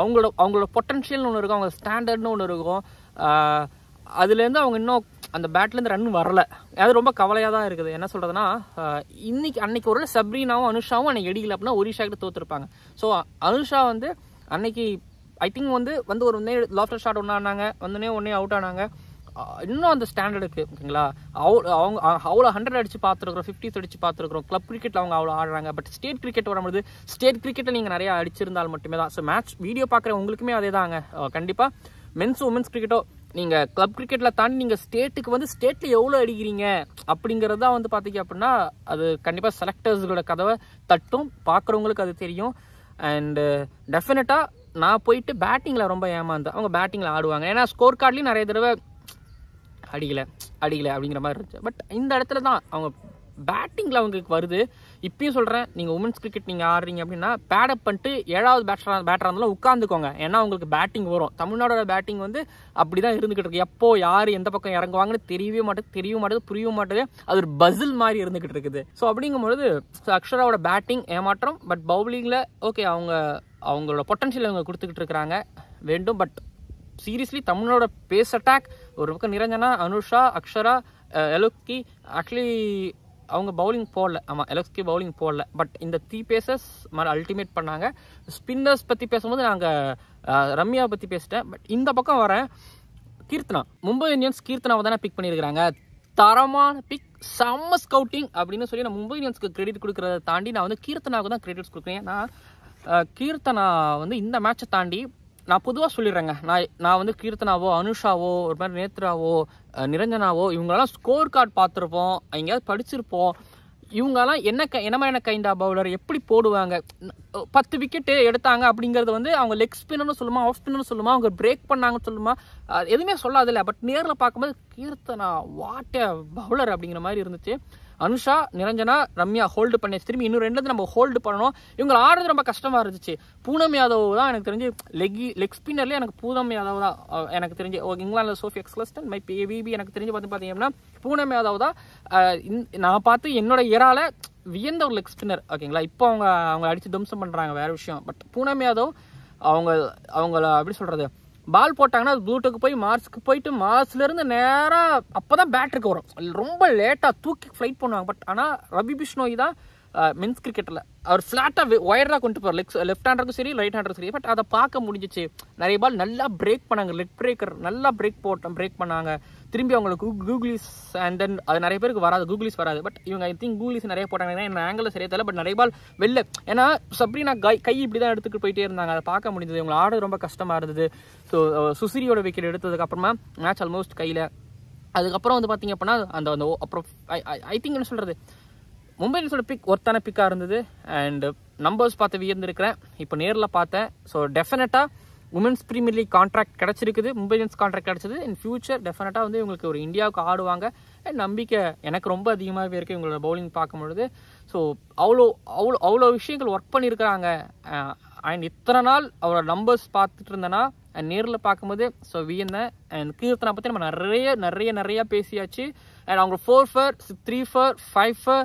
அவங்களோட பொட்டன்ஷியல்னு ஒன்று இருக்கும், அவங்க ஸ்டாண்டர்ட்னு ஒன்று இருக்கும். அதுலேருந்து அவங்க இன்னும் அந்த பேட்லேருந்து ரன் வரல, அது ரொம்ப கவலையாக தான் இருக்குது. என்ன சொல்கிறதுனா அன்னைக்கு ஒரு சப்ரீனாவும் அனுஷாவும் அன்னைக்கு எடிக்கல அப்படின்னா ஒரிஷா கிட்ட தோற்றுருப்பாங்க. ஸோ அனுஷா வந்து அன்னைக்கு ஐ திங்க் வந்து ஒரு லாஃப்டர் ஷாட் ஒன்று ஆனாங்க, ஒன்னே அவுட் ஆனாங்க. இன்னும் அந்த ஸ்டாண்டர்டுக்கு ஓகேங்களா, அவங்க அவ்வளோ 100 அடிச்சு பார்த்துருக்குறோம், 50s அடிச்சு பார்த்துருக்குறோம். கிளப் கிரிக்கெட்டில் அவங்க அவ்வளோ ஆடுறாங்க. பட் ஸ்டேட் கிரிக்கெட் வரும்போது ஸ்டேட் கிரிக்கெட்டில் நீங்கள் நிறையா அடிச்சிருந்தால் மட்டுமே தான். ஸோ மேட்ச் வீடியோ பார்க்குற உங்களுக்குமே அதே தாங்க. கண்டிப்பாக மென்ஸ் உமன்ஸ் கிரிக்கெட்டோ நீங்கள் கிளப் கிரிக்கெட்டில் தாண்டி நீங்கள் ஸ்டேட்டுக்கு வந்து ஸ்டேட்டில் எவ்வளோ அடிக்கிறீங்க அப்படிங்கிறது தான் வந்து பார்த்தீங்க அப்படின்னா அது கண்டிப்பாக செலக்டர்ஸுகளோட கதவை தட்டும், பார்க்குறவங்களுக்கு அது தெரியும். அண்டு டெஃபினட்டாக நான் போயிட்டு பேட்டிங்கில் ரொம்ப ஏமாந்தேன். அவங்க பேட்டிங்கில் ஆடுவாங்க, ஏன்னா ஸ்கோர் கார்ட்லேயும் நிறைய தடவை அடிக்கலை அப்படிங்கிற மாதிரி இருந்துச்சு. பட் இந்த இடத்துல தான் அவங்க பேட்டிங்கில் அவங்களுக்கு வருது. இப்பயும் சொல்கிறேன், நீங்கள் உமன்ஸ் கிரிக்கெட் நீங்கள் ஆடுறீங்க அப்படின்னா பேடப் பண்ணிட்டு 7வது பேட்டராக இருந்தாலும் உட்காந்துக்கோங்க, ஏன்னா உங்களுக்கு பேட்டிங் வரும். தமிழ்நாடோட பேட்டிங் வந்து அப்படி தான் இருந்துக்கிட்டு இருக்கு. எப்போ யார் எந்த பக்கம் இறங்குவாங்கன்னு தெரியவே மாட்டேது, புரியவும் மாட்டேது. அது ஒரு பசில் மாதிரி இருந்துக்கிட்டு இருக்குது. ஸோ அப்படிங்கும்பொழுது அக்ஷராவோட பேட்டிங் ஏமாற்றம். பட் பவுலிங்கில் ஓகே, அவங்களோட பொட்டன்ஷியல் அவங்க கொடுத்துக்கிட்டு இருக்கிறாங்க வேண்டும். பட் சீரியஸ்லி தமிழோட பேஸ் அட்டாக் ஒரு பக்கம் நிரஞ்சனா, அனுஷா, அக்ஷரா, எலோக்கி ஆக்சுவலி அவங்க பவுலிங் போடல. ஆமாம், எலோக்கி பவுலிங் போடல. பட் இந்த 3 பேசர்ஸ் மாதிரி அல்டிமேட் பண்ணாங்க. ஸ்பின்னர்ஸ் பற்றி பேசும்போது நாங்கள் ரம்யா பற்றி பேசிட்டேன். பட் இந்த பக்கம் வரேன், கீர்த்தனா. மும்பை இந்தியன்ஸ் கீர்த்தனாவை தானே பிக் பண்ணியிருக்கிறாங்க. தரமான பிக், செம்ம ஸ்கவுட்டிங் அப்படின்னு சொல்லி நான் மும்பை இந்தியன்ஸ்க்கு கிரெடிட் கொடுக்குறத தாண்டி நான் வந்து கீர்த்தனாவுக்கு தான் கிரெடிட்ஸ் கொடுக்குறேன். ஏன்னா கீர்த்தனா வந்து இந்த மேட்சை தாண்டி நான் பொதுவாக சொல்லிடுறேங்க, நான் வந்து கீர்த்தனாவோ, அனுஷாவோ, ஒரு மாதிரி நேத்ராவோ, நிரஞ்சனாவோ இவங்களெல்லாம் ஸ்கோர் கார்டு பார்த்துருப்போம், எங்கேயாவது படிச்சிருப்போம். இவங்கெல்லாம் என்ன மாதிரியான கைண்ட் ஆஃப் பவுலர், எப்படி போடுவாங்க, 10 விக்கெட்டு எடுத்தாங்க அப்படிங்கிறது வந்து அவங்க லெக் ஸ்பின்னர்னு சொல்லுமா, ஆஃப் ஸ்பின்னர்னு சொல்லுமா, அவங்க பிரேக் பண்ணாங்கன்னு சொல்லுமா, எதுவுமே சொல்லாதில்ல. பட் நேரில் பார்க்கும்போது கீர்த்தனா வாட் எ பவுலர் அப்படிங்கிற மாதிரி இருந்துச்சு. அனுஷா, நிரஞ்சனா, ரம்யா ஹோல்டு பண்ணி திரும்பி இன்னும் 2 நம்ம ஹோல்டு பண்ணணும். இவங்க ஆடுறது ரொம்ப கஷ்டமாக இருந்துச்சு. பூனம் யாதவ் தான் எனக்கு தெரிஞ்சு லெக் ஸ்பின்னர்லேயே எனக்கு பூனம் யாதவ் தான் எனக்கு தெரிஞ்சு. இங்கிலாந்தில் சோஃபி எக்ஸ்லஸ்டன் மை பிபி எனக்கு தெரிஞ்சு பார்த்தீங்கன்னா பூனம் யாதவ் தான் நான் பார்த்து என்னோட இறால வியந்த ஒரு லெக் ஸ்பின்னர் ஓகேங்களா. இப்போ அவங்க அடித்து தம்சம் பண்ணுறாங்க, வேறு விஷயம். பட் பூனம் யாதவ் அவங்கள எப்படி சொல்கிறது, பால் போட்டாங்கன்னா அது ப்ளூட்டுக்கு போய் மார்ஸ்க்கு போயிட்டு மார்ஸ்லேருந்து நேராக அப்போ தான் பேட்டருக்கு வரும். ரொம்ப லேட்டாக தூக்கி ஃப்ளைட் பண்ணுவாங்க. பட் ஆனால் ரவி பிஷ்ணோய் தான் மென்ஸ் கிரிக்கெட்டில் அவர் ஃப்ளாட்டாக ஒயர்டாக கொண்டு போவார், லெஃப்ட் ஹேண்டருக்கும் சரி ரைட் ஹேண்டருக்கும் சரி. பட் அதை பார்க்க முடிஞ்சிச்சு. நிறைய பால் நல்லா பிரேக் பண்ணாங்க, லெக் பிரேக்கர் நல்லா பிரேக் பண்ணாங்க. திரும்பி அவங்களுக்கு கூகுளிஸ் அண்ட் தென் அது நிறைய பேருக்கு வராது, கூகுளிஸ் வராது. பட் இவங்க ஐ திங்க் கூகுளிஸ் நிறைய போட்டாங்க, என்ன ஆங்கிளில் சரியா தெரியல. பட் நிறைய பால் வெளில, ஏன்னா சப்ரீனா கை இப்படி தான் எடுத்துக்கிட்டு போயிட்டே இருந்தாங்க, அதை பார்க்க முடிஞ்சது. இவங்க ஆடு ரொம்ப கஷ்டமாக இருந்தது. ஸோ சுசிரியோட விக்கெட் எடுத்ததுக்கப்புறமா மேட்ச் ஆல்மோஸ்ட் கையில். அதுக்கப்புறம் வந்து பார்த்தீங்க அப்படின்னா அந்த அப்புறம் ஐ திங்க் என்ன சொல்கிறது, மும்பை இந்தியன்ஸோட பிக் ஒர்த்தான பிக்காக இருந்தது. அண்ட் நம்பர்ஸ் பார்த்து வியந்திருக்கிறேன், இப்போ நேரில் பார்த்தேன். ஸோ டெஃபினட்டாக உமன்ஸ் ப்ரீமியர் லீக் கான்ட்ராக்ட் கிடச்சிருக்குது, மும்பை இந்தியன்ஸ் கான்ட்ராக்ட் கிடச்சிது. இன் ஃபியூச்சர் டெஃபினட்டாக வந்து இவங்களுக்கு ஒரு இந்தியாவுக்கு ஆடுவாங்க நம்பிக்கை எனக்கு ரொம்ப அதிகமாகவே இருக்குது இவங்களோட பவுலிங் பார்க்கும்பொழுது. ஸோ அவ்வளோ விஷயங்கள் ஒர்க் பண்ணியிருக்கிறாங்க. அண்ட் இத்தனை நாள் அவரோட நம்பர்ஸ் பார்த்துட்டு இருந்தேன்னா நேரில் பார்க்கும்போது ஸோ வியந்தேன். அண்ட் கீர்த்தனா பற்றி நம்ம நிறைய பேசியாச்சு. அண்ட் அவங்க 4 for 3 for 5 for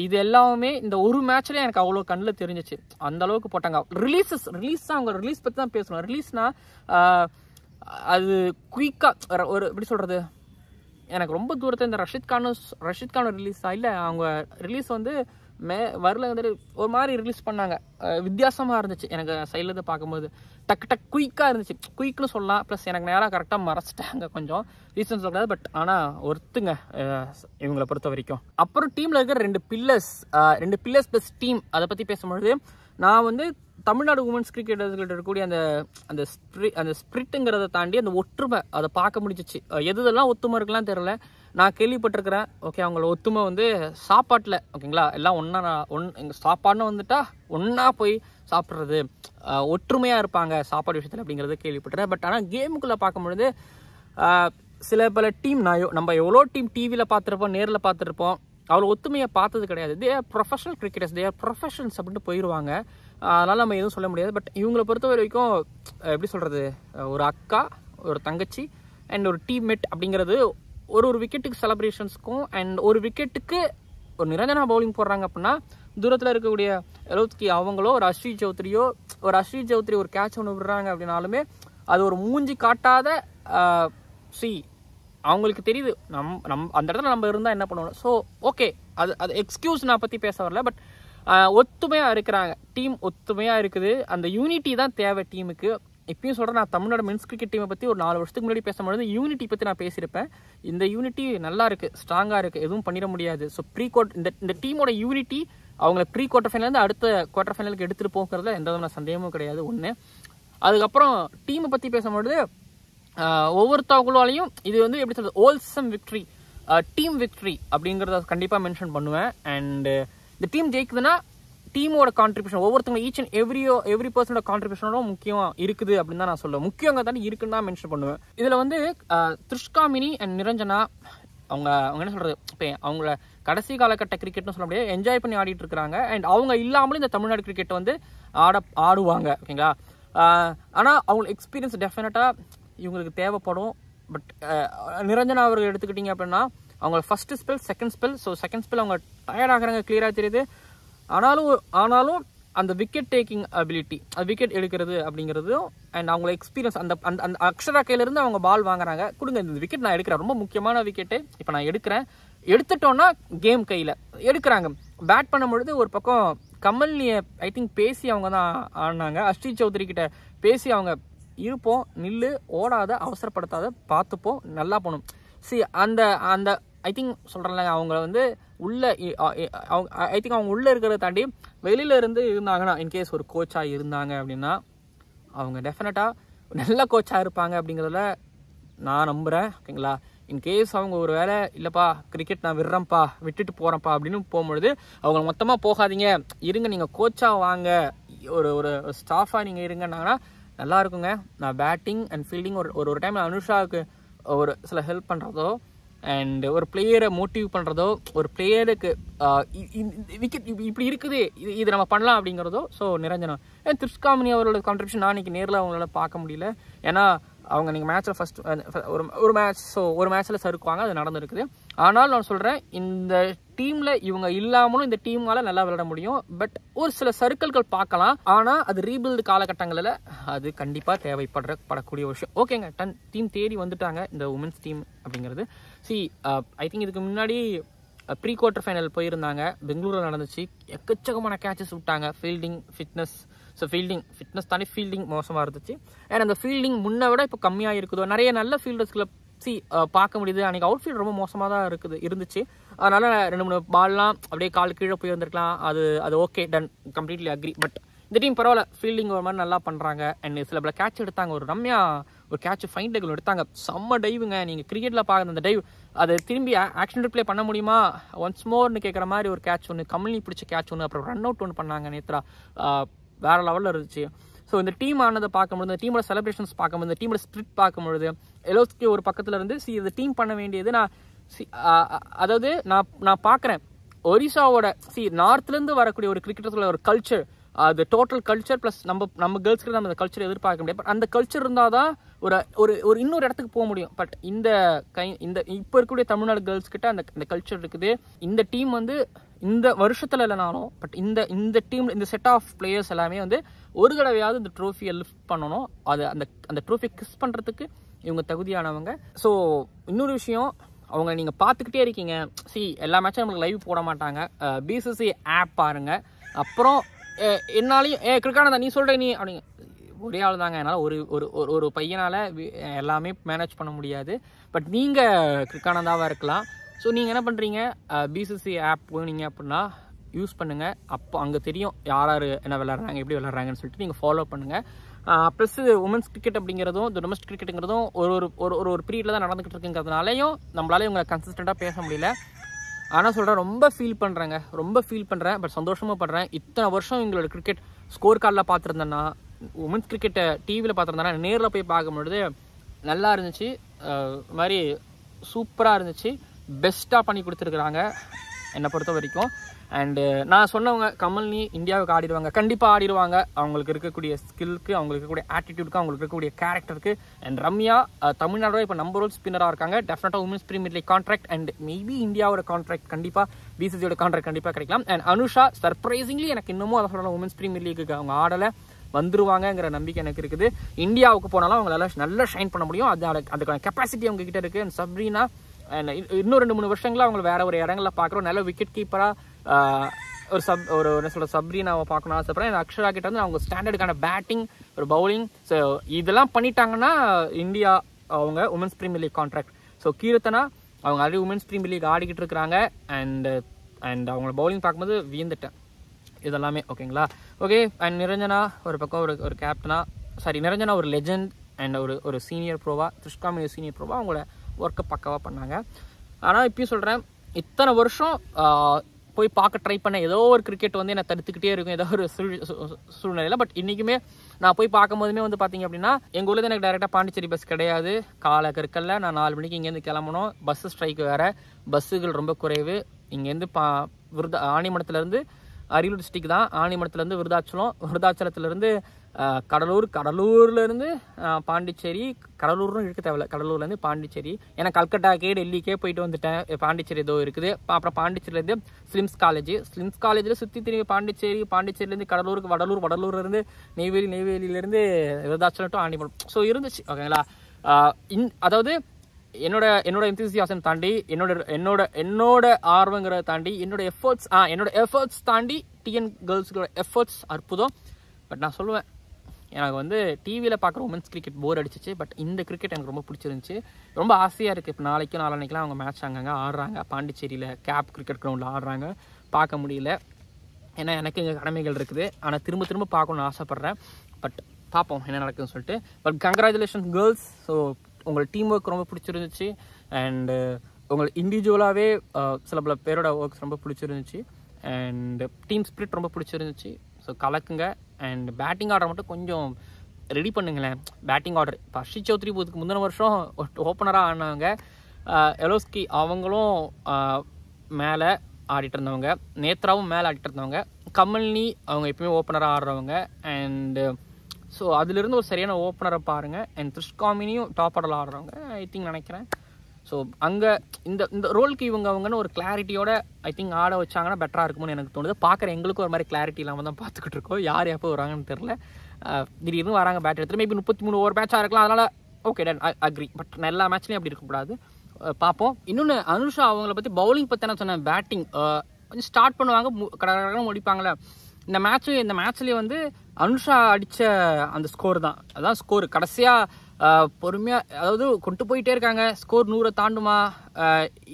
இது எல்லாமே இந்த ஒரு மேட்ச்லேயே எனக்கு அவ்வளோ கண்ணில் தெரிஞ்சிச்சு. அந்த அளவுக்கு போட்டாங்க. ரிலீஸ் தான் அவங்க ரிலீஸ் பற்றி தான் பேசணும். ரிலீஸ்னா அது குயிக்காக ஒரு எப்படி சொல்கிறது, எனக்கு ரொம்ப தூரத்தில் இந்த ரஷித் கானும் ரிலீஸ் இல்லை, அவங்க ரிலீஸ் வந்து வரல வந்துட்டு ஒரு மாதிரி ரிலீஸ் பண்ணாங்க. வித்தியாசமாக இருந்துச்சு எனக்கு சைட்லேருந்து பார்க்கும்போது. டக்கு குயிக்காக இருந்துச்சு. குயிக்னு சொல்லலாம். ப்ளஸ் எனக்கு நேராக கரெக்டாக மறைச்சிட்டாங்க கொஞ்சம், ரீசன்ஸ் சொல்லக்கூடாது. பட் ஆனால் ஒருத்துங்க இவங்களை பொறுத்த வரைக்கும். அப்புறம் டீமில் இருக்கிற ரெண்டு பில்லர்ஸ் ப்ளஸ் டீம், அதை பற்றி பேசும்பொழுது நான் வந்து தமிழ்நாடு உமன்ஸ் கிரிக்கெட்டர்ஸ்கிட்ட இருக்கக்கூடிய அந்த ஸ்பிரிட்டுங்கிறத தாண்டி அந்த ஒற்றுமை அதை பார்க்க முடிஞ்சிச்சு. எதெல்லாம் ஒத்துமை இருக்கலாம் தெரியல. நான் கேள்விப்பட்டிருக்கிறேன். ஓகே, அவங்கள ஒத்துமை வந்து சாப்பாட்டில், ஓகேங்களா, எல்லாம் எங்கள் சாப்பாடுன்னு வந்துட்டா ஒன்றா போய் சாப்பிட்றது, ஒற்றுமையாக இருப்பாங்க சாப்பாடு விஷயத்தில் அப்படிங்கிறது கேள்விப்பட்டுறேன். பட் ஆனால் கேமுக்குள்ளே பார்க்கும்பொழுது சில பல டீம் நம்ம எவ்வளோ டீம் டிவியில் பார்த்துருப்போம், நேரில் பார்த்துருப்போம், அவ்வளோ ஒத்துமையை பார்த்தது கிடையாது. They or professional cricketers, they are professions அப்படின்ட்டு போயிடுவாங்க. அதனால் நம்ம எதுவும் சொல்ல முடியாது. பட் இவங்களை பொறுத்த வரைக்கும் எப்படி சொல்கிறது, ஒரு அக்கா, ஒரு தங்கச்சி அண்ட் ஒரு டீம்மேட் அப்படிங்கிறது ஒரு விக்கெட்டுக்கு செலிப்ரேஷன்ஸ்க்கும் அண்ட் ஒரு விக்கெட்டுக்கு ஒரு நிரஞ்சனா பவுலிங் போடுறாங்க அப்படின்னா தூரத்தில் இருக்கக்கூடிய எலோத்கி அவங்களோ ஒரு அஸ்ரீத் சௌத்ரி ஒரு கேட்ச் ஒன்று விடுறாங்க அப்படின்னாலுமே அது ஒரு மூஞ்சி காட்டாத அவங்களுக்கு தெரியுது அந்த இடத்துல நம்ம இருந்தால் என்ன பண்ணுவோம். ஸோ ஓகே, அது எக்ஸ்கியூஸ் நான் பற்றி பேச வரல. பட் ஒத்துமையாக இருக்கிறாங்க, டீம் ஒத்துமையாக இருக்குது. அந்த யூனிட்டி தான் தேவை டீமுக்கு. இப்பயும் சொல்கிறேன், நான் தமிழ்நாடு மென்ஸ் கிரிக்கெட் டீமை பற்றி ஒரு 4 வருஷத்துக்கு முன்னாடி பேசும்பொழுது யூனிட்டி பற்றி நான் பேசியிருப்பேன். இந்த யூனிட்டி நல்லா இருக்குது, ஸ்ட்ராங்காக இருக்குது, எதுவும் பண்ணிட முடியாது. ஸோ இந்த டீமோட யூனிட்டி அவங்களை ப்ரீ குவார்டர் ஃபைனலேருந்து அடுத்த குவார்டர் ஃபைனலுக்கு எடுத்துகிட்டு போகிறதுல எந்த விதமான சந்தேகமும் கிடையாது. ஒன்று. அதுக்கப்புறம் டீமை பற்றி பேசும்பொழுது ஒவ்வொருத்தவங்களாலையும் இது வந்து எப்படி சொல்கிறது, ஹோல்சம் விக்ட்ரி, டீம் விக்ட்ரி அப்படிங்கிறத கண்டிப்பாக மென்ஷன் பண்ணுவேன். அண்டு இந்த டீம் ஜெயிக்குதுன்னா டீமோட கான்ட்ரிபியூஷன், ஒவ்வொருத்தவங்க ஈச் அண்ட் எவ்ரி பர்சனோட கான்ட்ரிபியூஷனோட முக்கியம் இருக்குது அப்படின்னு தான் நான் சொல்லுவேன். முக்கியங்க தானே இருக்குன்னு தான் மென்ஷன் பண்ணுவேன். இதில் வந்து த்ரிஷ்காமினி அண்ட் நிரஞ்சனா அவங்க என்ன சொல்கிறது, இப்போ அவங்கள கடைசி காலகட்ட கிரிக்கெட்னு சொல்ல முடியாது, என்ஜாய் பண்ணி ஆடிட்டு இருக்கிறாங்க. அண்ட் அவங்க இல்லாமலும் இந்த தமிழ்நாடு கிரிக்கெட் வந்து ஆடுவாங்க, ஓகேங்களா. ஆனால் அவங்களுக்கு எக்ஸ்பீரியன்ஸ் டெஃபினட்டாக இவங்களுக்கு தேவைப்படும். பட் நிரஞ்சனா அவர்கள் எடுத்துக்கிட்டிங்க அப்படின்னா அவங்க first spell, second spell. So second spell அவங்க டயர்ட் ஆகிறாங்க, கிளியராக தெரியுது. ஆனாலும் அந்த விக்கெட் டேக்கிங் அபிலிட்டி, விக்கெட் எடுக்கிறது அப்படிங்கிறதும் அண்ட் அவங்கள எக்ஸ்பீரியன்ஸ், அந்த அந்த அக்ஷரா கையிலேருந்து அவங்க பால் வாங்குறாங்க, கொடுங்க இந்த விக்கெட் நான் எடுக்கிறேன், ரொம்ப முக்கியமான விக்கெட்டு இப்போ நான் எடுத்துட்டோன்னா கேம் கையில் எடுக்கிறாங்க. பேட் பண்ணும்பொழுது ஒரு பக்கம் கமல்னியை ஐ திங்க் பேசி அவங்க தான் ஆடினாங்க. அஸ்ரீத் சௌத்ரி கிட்ட பேசி அவங்க இருப்போம், நில்லு, ஓடாத, அவசரப்படுத்தாத, பார்த்துப்போம், நல்லா போகணும். அந்த ஐ திங்க் சொல்கிறேன்ல, அவங்க வந்து அவங்க உள்ளே இருக்கிறத தாண்டி வெளியில இருந்து இருந்தாங்கன்னா, இன்கேஸ் ஒரு கோச்சாக இருந்தாங்க அப்படின்னா அவங்க டெஃபினட்டாக நல்ல கோச்சாக இருப்பாங்க அப்படிங்கிறதுல நான் நம்புகிறேன், ஓகேங்களா. இன்கேஸ் அவங்க ஒரு வேளை இல்லைப்பா கிரிக்கெட் நான் விட்டுட்டு போகிறேன்ப்பா அப்படின்னு போகும்பொழுது அவங்க மொத்தமாக போகாதீங்க, இருங்க, நீங்கள் கோச்சாக வாங்க, ஒரு ஸ்டாஃபாக நீங்கள் இருங்கன்னாங்கன்னா நல்லா இருக்குங்க. நான் பேட்டிங் அண்ட் ஃபீல்டிங் ஒரு டைம் அனுஷாவுக்கு ஒரு சில ஹெல்ப் பண்ணுறதோ அண்ட் ஒரு பிளேயரை மோட்டிவ் பண்ணுறதோ, ஒரு பிளேயருக்கு விக்கெட் இப்படி இருக்குது, இது நம்ம பண்ணலாம் அப்படிங்கிறதோ. ஸோ நிரஞ்சனா அண்ட் த்ரிஷ்காமினி அவரோட கான்ட்ரிபியூஷன் நான் இன்னைக்கு நேரில் அவங்களால பார்க்க முடியல. ஏன்னா அவங்க நீங்கள் மேட்ச்சில் ஃபர்ஸ்ட் ஒரு மேட்ச்சில் சறுக்குவாங்க, அது நடந்துருக்குது. ஆனால் நான் சொல்கிறேன், இந்த டீமில் இவங்க இல்லாமலும் இந்த டீமால் நல்லா விளையாட முடியும். பட் ஒரு சில சர்க்கிள்கள் பார்க்கலாம், ஆனால் அது ரீபில்டு காலகட்டங்களில் அது கண்டிப்பாக தேவைப்படக்கூடிய விஷயம். ஓகேங்க, டீம் தேடி வந்துட்டாங்க இந்த உமன்ஸ் டீம் அப்படிங்கிறது. ஐ திங்க் இதுக்கு முன்னாடி ப்ரீ குவார்டர் ஃபைனல் போயிருந்தாங்க, பெங்களூரில் நடந்துச்சு. எக்கச்சக்கமான கேட்சஸ் விட்டாங்க. ஃபீல்டிங் ஃபிட்னஸ் தாண்டி ஃபீல்டிங் மோசமாக இருந்துச்சு. அண்ட் அந்த ஃபீல்டிங் முன்ன விட இப்போ கம்மியாக இருக்குதோ, நிறைய நல்ல ஃபீல்டர்ஸ்களை பார்க்க முடியுது. அன்றைக்கி அவுட் ஃபீல்ட் ரொம்ப மோசமாக தான் இருந்துச்சு. அதனால் 2-3 பால்லாம் அப்படியே கால் கீழே போய் வந்திருக்கலாம். அது okay, done, completely agree. But இந்த டீம் பரவாயில்ல, ஃபீல்டிங் ஒரு மாதிரி நல்லா பண்ணுறாங்க. அண்ட் சில பல கேட்ச் எடுத்தாங்க. ஒரு ரம்யா ஒரு கேட்ச் ஃபைன் டேக்கில் எடுத்தாங்க, செம்ம டைவுங்க. நீங்கள் கிரிக்கெட்டில் பார்க்குற அந்த டைவ், அதை திரும்பி ஆக்ஷன் ரிப்ளே பண்ண முடியுமா ஒன்ஸ் மோர்னு கேட்குற மாதிரி ஒரு கேட்ச் ஒன்று, கமல்னி பிடிச்ச கேட்ச் ஒன்று, அப்புறம் ரன் அவுட் ஒன்று பண்ணாங்க நேத்ரா, வேறு லெவலில் இருந்துச்சு. ஸோ இந்த டீம் ஆனதை பார்க்கும்போது, இந்த டீமோட செலிப்ரேஷன்ஸ் பார்க்கும்போது, இந்த டீமோட ஸ்பிரிட் பார்க்கும்பொழுது, எலோஸ்கி ஒரு பக்கத்தில் இருந்து இந்த டீம் பண்ண வேண்டியது அதாவது நான் பார்க்குறேன் ஒரிசாவோட நார்த்லேருந்து வரக்கூடிய ஒரு கிரிக்கெட்டர்ஸோட ஒரு கல்ச்சர், அது டோட்டல் கல்ச்சர் ப்ளஸ் நம்ம கேர்ள்ஸ்க்கு நம்ம அந்த கல்ச்சர் எதிர்பார்க்க முடியாது. பட் அந்த கல்ச்சர் இருந்தால் தான் ஒரு ஒரு ஒரு இன்னொரு இடத்துக்கு போக முடியும். பட் இந்த இப்போ இருக்கக்கூடிய தமிழ்நாடு கேர்ள்ஸ் கிட்ட அந்த கல்ச்சர் இருக்குது. இந்த டீம் வந்து இந்த வருஷத்துல இல்லைனாலும் பட் இந்த டீம் இந்த செட் ஆஃப் பிளேயர்ஸ் எல்லாமே வந்து ஒரு தடவையாவது இந்த ட்ரோஃபியை லிஃப்ட் பண்ணணும். அது அந்த ட்ரோஃபியை கிஸ் பண்ணுறதுக்கு இவங்க தகுதியானவங்க. ஸோ இன்னொரு விஷயம், அவங்க நீங்கள் பார்த்துக்கிட்டே இருக்கீங்க. எல்லா மேட்சும் நம்மளுக்கு லைவ் போட மாட்டாங்க. பிசிசி ஆப் பாருங்கள். அப்புறம் என்னாலையும் கிரிக்கானதா நீ சொல்கிற நீ அப்படிங்க ஒரே ஆள் தாங்க. என்னால் ஒரு பையனால் எல்லாமே மேனேஜ் பண்ண முடியாது. பட் நீங்கள் கிரிக்கானதாவாக இருக்கலாம். ஸோ நீங்கள் என்ன பண்ணுறீங்க, பிசிசி ஆப் போனீங்க அப்படின்னா யூஸ் பண்ணுங்கள். அப்போ அங்கே தெரியும் யார் யார் என்ன விளாட்றாங்க, எப்படி விளாட்றாங்கன்னு சொல்லிட்டு நீங்கள் ஃபாலோ பண்ணுங்கள். ப்ளஸ் உமன்ஸ் கிரிக்கெட் அப்படிங்கிறதும் இந்த டொமஸ்டிக் கிரிக்கெட்டுங்கிறதும் ஒரு பீரியடில் தான் நடந்துகிட்டு இருக்குங்கிறதுனாலையும் நம்மளால இவங்களை கன்சிஸ்டண்ட்டாக பேச முடியல. ஆனால் சொல்கிறேன், ரொம்ப ஃபீல் பண்ணுறேன். பட் சந்தோஷமாக படுறேன். இத்தனை வருஷம் எங்களோட கிரிக்கெட் ஸ்கோர் கார்டில் பார்த்துருந்தேன்னா, உமன்ஸ் கிரிக்கெட்டை டிவியில் பார்த்துருந்தேன்னா, நேரில் போய் பார்க்கும்பொழுது நல்லா இருந்துச்சு. மாதிரி சூப்பராக இருந்துச்சு. பெஸ்ட்டாக பண்ணி கொடுத்துருக்குறாங்க என்னை பொறுத்த வரைக்கும். அண்டு நான் சொன்னவங்க கமல்னி இந்தியாவுக்கு ஆடிடுவாங்க, கண்டிப்பாக ஆடிடுவாங்க. அவங்களுக்கு இருக்கக்கூடிய ஸ்கில்க்கு, அவங்களுக்கு இருக்கக்கூடிய ஆட்டிடியூடுக்கு, அவங்களுக்கு இருக்கக்கூடிய கேரக்டருக்கு. அண்ட் ரம்யா தமிழ்நாடோட இப்போ நம்பர் 1 ஸ்பின்னராக இருக்காங்க. டெஃபினட்டாக women's premier league contract and maybe இந்தியாவோட கான்ட்ராக்ட் கண்டிப்பாக பிசிசியோட கான்ட்ராக்ட் கண்டிப்பாக கிடைக்கலாம். அண்ட் அனுஷா சர்ப்ரைசிங்லி எனக்கு இன்னமும் அதை சொல்லலாம், உமன்ஸ் பிரீமியர் லீக்கு அவங்க ஆடலை வந்துருவாங்கங்கிற நம்பிக்கை எனக்கு இருக்குது. இந்தியாவுக்கு போனாலும் அவங்களால நல்லா ஷைன் பண்ண முடியும். அதுக்கான கெப்பாசிட்டி அவங்க கிட்ட இருக்குது. அண்ட் சப்ரீனா இன்னும் 2-3 வருஷங்களா அவங்க வேற ஒரு இடங்களில் பார்க்குறோம். நல்ல விக்கெட் கீப்பராக ஒரு சப்ரீனாவை பார்க்கணும் ஆசைப்படுறேன். அக்ஷரா கிட்ட வந்து அவங்க ஸ்டாண்டர்டுக்கான பேட்டிங், ஒரு பவுலிங், ஸோ இதெல்லாம் பண்ணிட்டாங்கன்னா இந்தியா அவங்க women's premier league contract. So Keerthana அவங்க ஆல்ரெடி உமன்ஸ் பிரீமியர் லீக் ஆடிக்கிட்டு இருக்கிறாங்க. அண்ட் அவங்களோட பவுலிங் பார்க்கும்போது வியந்துட்டேன் இதெல்லாமே. ஓகேங்களா? ஓகே. அண்ட் நிரஞ்சனா ஒரு பக்கம் ஒரு கேப்டனா, நிரஞ்சனா ஒரு லெஜெண்ட் அண்ட் ஒரு சீனியர் ப்ரோவா, த்ரிஷ்காமினி சீனியர் ப்ரோவா அவங்களோட ஒர்க்கை பக்காவாக பண்ணாங்க. ஆனால் இப்பயும் சொல்கிறேன், இத்தனை வருஷம் போய் பார்க்க ட்ரை பண்ண ஏதோ ஒரு கிரிக்கெட் வந்து என்னை தடுத்துக்கிட்டே இருக்கும் ஏதோ ஒரு சூழ்நிலையில். பட் இன்றைக்குமே நான் போய் பார்க்கும்போதுமே வந்து பார்த்தீங்க அப்படின்னா, எங்கள் ஊரில் எனக்கு டைரெக்டாக பாண்டிச்சேரி பஸ் கிடையாது. காலை கற்கல்ல நான் 4 மணிக்கு இங்கேருந்து கிளம்பணும். பஸ்ஸு ஸ்ட்ரைக்கு வேறு, பஸ்ஸுகள் ரொம்ப குறைவு. இங்கேருந்து ஆணிமடத்துலேருந்து அரியலூர் டிஸ்ட்ரிக் தான். ஆணிமடத்துலேருந்து விருதாச்சலத்துலேருந்து கடலூர்லேருந்து பாண்டிச்சேரி, கடலூர்னு இருக்க தேவையில்ல, கடலூர்லேருந்து பாண்டிச்சேரி. ஏன்னா கல்கட்டாக்கே டெல்லிக்கே போயிட்டு வந்துட்டேன். பாண்டிச்சேரி ஏதோ இருக்குது. அப்புறம் பாண்டிச்சேரியிலேருந்து ஸ்லிம்ஸ் காலேஜில் சுற்றி திரும்பி பாண்டிச்சேரியிலேருந்து கடலூருக்கு, வடலூர்லேருந்து நெய்வேலியிலேருந்து விருதாச்சலம் டு ஆண்டிமடம். ஸோ இருந்துச்சு. ஓகேங்களா? அதாவது என்னோட எந்தூசியாசம் தாண்டி, என்னோட ஆர்வங்கிறத தாண்டி, என்னோட எஃபர்ட்ஸ் தாண்டி டிஎன் கேர்ள்ஸுகளோட எஃபர்ட்ஸ் அற்புதம். பட் நான் சொல்லுவேன், எனக்கு வந்து டிவியில் பார்க்குற உமன்ஸ் கிரிக்கெட் போர் அடிச்சிச்சு. பட் இந்த கிரிக்கெட் எனக்கு ரொம்ப பிடிச்சிருந்துச்சு. ரொம்ப ஆசையாக இருக்குது. இப்போ நாளைக்கெலாம் அவங்க மேட்ச் அங்கங்கே ஆடுறாங்க. பாண்டிச்சேரியில் கேப் கிரிக்கெட் கிரவுண்டில் ஆடுறாங்க. பார்க்க முடியல, ஏன்னா எனக்கு இங்கே கடமைகள் இருக்குது. ஆனால் திரும்ப பார்க்கணுன்னு ஆசைப்பட்றேன். பட் பார்ப்போம் என்ன நடக்குதுன்னு சொல்லிட்டு. But congratulation girls. ஸோ உங்களோட டீம் ஒர்க் ரொம்ப பிடிச்சிருந்துச்சு. அண்டு உங்களுக்கு இண்டிவிஜுவலாகவே சில பல பேரோட ஒர்க்ஸ் ரொம்ப பிடிச்சிருந்துச்சு. அண்டு டீம் ஸ்பிரிட் ரொம்ப பிடிச்சிருந்துச்சு. ஸோ கலக்குங்க. அண்ட் பேட்டிங் ஆர்டர் மட்டும் கொஞ்சம் ரெடி பண்ணுங்களேன். பேட்டிங் ஆர்டர் இப்போ ஹர்ஷித் சௌத்ரி போதுக்கு முந்தின வருஷம் ஓப்பனராக ஆடினவங்க. எலோஸ்கி அவங்களும் மேலே ஆடிட்டு இருந்தவங்க. நேத்ராவும் மேலே ஆடிட்டு இருந்தவங்க. கமல்னி அவங்க எப்பவுமே ஓப்பனராக ஆடுறவங்க. அண்டு ஸோ அதிலிருந்து ஒரு சரியான ஓப்பனரை பாருங்கள். அண்ட் த்ரிஷ்காமினியும் டாப் ஆர்டரில் ஆடுறவங்க நினைக்கிறேன். ஸோ அங்கே இந்த ரோலுக்கு அவங்கன்னு ஒரு கிளாரிட்டியோட ஆட வச்சாங்கன்னா பெட்டராக இருக்கும்னு எனக்கு தோணுது. பார்க்குற எங்களுக்கும் ஒரு மாதிரி கிளாரிட்டி இல்லாமல் தான் பார்த்துக்கிட்டு இருக்கோம். யார் எப்போ வராங்கன்னு தெரில. திடீர்னு வராங்க பேட் எடுத்துகிட்டு. மேபி 33 ஓவர் மேட்சாக இருக்கலாம். அதனால் ஓகே டன், அக்ரி. பட் எல்லா மேட்ச்லேயும் அப்படி இருக்கக்கூடாது. பார்ப்போம். இன்னொன்று அனுஷா அவங்கள பற்றி பவுலிங் பற்றி என்ன சொன்னேன், பேட்டிங் கொஞ்சம் ஸ்டார்ட் பண்ணுவாங்க, கடற்கரை முடிப்பாங்களே. இந்த மேட்ச்லேயே வந்து அனுஷா அடித்த அந்த ஸ்கோர் தான், அதான் ஸ்கோர் கடைசியாக பொறுமையாக, அதாவது கொண்டு போயிட்டே இருக்காங்க. ஸ்கோர் 100 தாண்டுமா,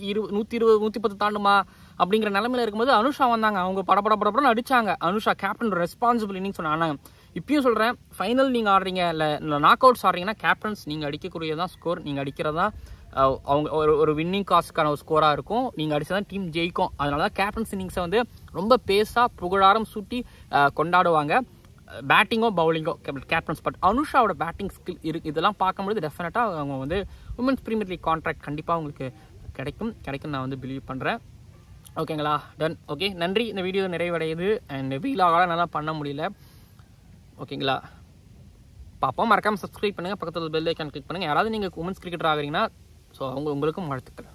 120 110 தாண்டுமா அப்படிங்கிற நிலமையில இருக்கும்போது அனுஷா வந்தாங்க. அவங்க படப்படன்னு அடிச்சாங்க. அனுஷா கேப்டன் ரெஸ்பான்சிபிள் இன்னிங்ஸ் சொன்னாங்க. இப்பயும் சொல்கிறேன், ஃபைனல் நீங்கள் ஆடுறீங்க இல்லை நாக் அவுட்ஸ் ஆடுறீங்கன்னா கேப்டன்ஸ் நீங்கள் அடிக்கக்கூடியதான் ஸ்கோர். நீங்கள் அடிக்கிறதா அவங்க ஒரு வின்னிங் காஸ்டுக்கான ஒரு ஸ்கோராக இருக்கும். நீங்கள் அடிச்சதான் டீம் ஜெயிக்கும். அதனால தான் கேப்டன்ஸ் இன்னிங்ஸை வந்து ரொம்ப பேஸாக புகழாரம் சூட்டி கொண்டாடுவாங்க. பேட்டிங்கோ பவுலிங்கோ கேப்டன்ஸ். பட் அனுஷாவோட பேட்டிங் ஸ்கில் இதெல்லாம் பார்க்கும்போது டெஃபினட்டாக அவங்க வந்து உமன்ஸ் பிரீமியர் லீக் கான்ட்ராக்ட் கண்டிப்பாக அவங்களுக்கு கிடைக்கும் நான் வந்து பிலீவ் பண்ணுறேன். ஓகேங்களா? டன். ஓகே, நன்றி. இந்த வீடியோ நிறைவடையுது. அண்ட் வீலாக நல்லா பண்ண முடியல. ஓகேங்களா? பார்ப்போம். மறக்காமல் சப்ஸ்கிரைப் பண்ணுங்கள், பக்கத்தில் பெல் ஐக்கான் கிளிக் பண்ணுங்கள். யாராவது நீங்கள் உமன்ஸ் கிரிக்கெட்டர் ஆகிறீங்கன்னா ஸோ உங்களுக்கும் வாழ்த்துக்கள்.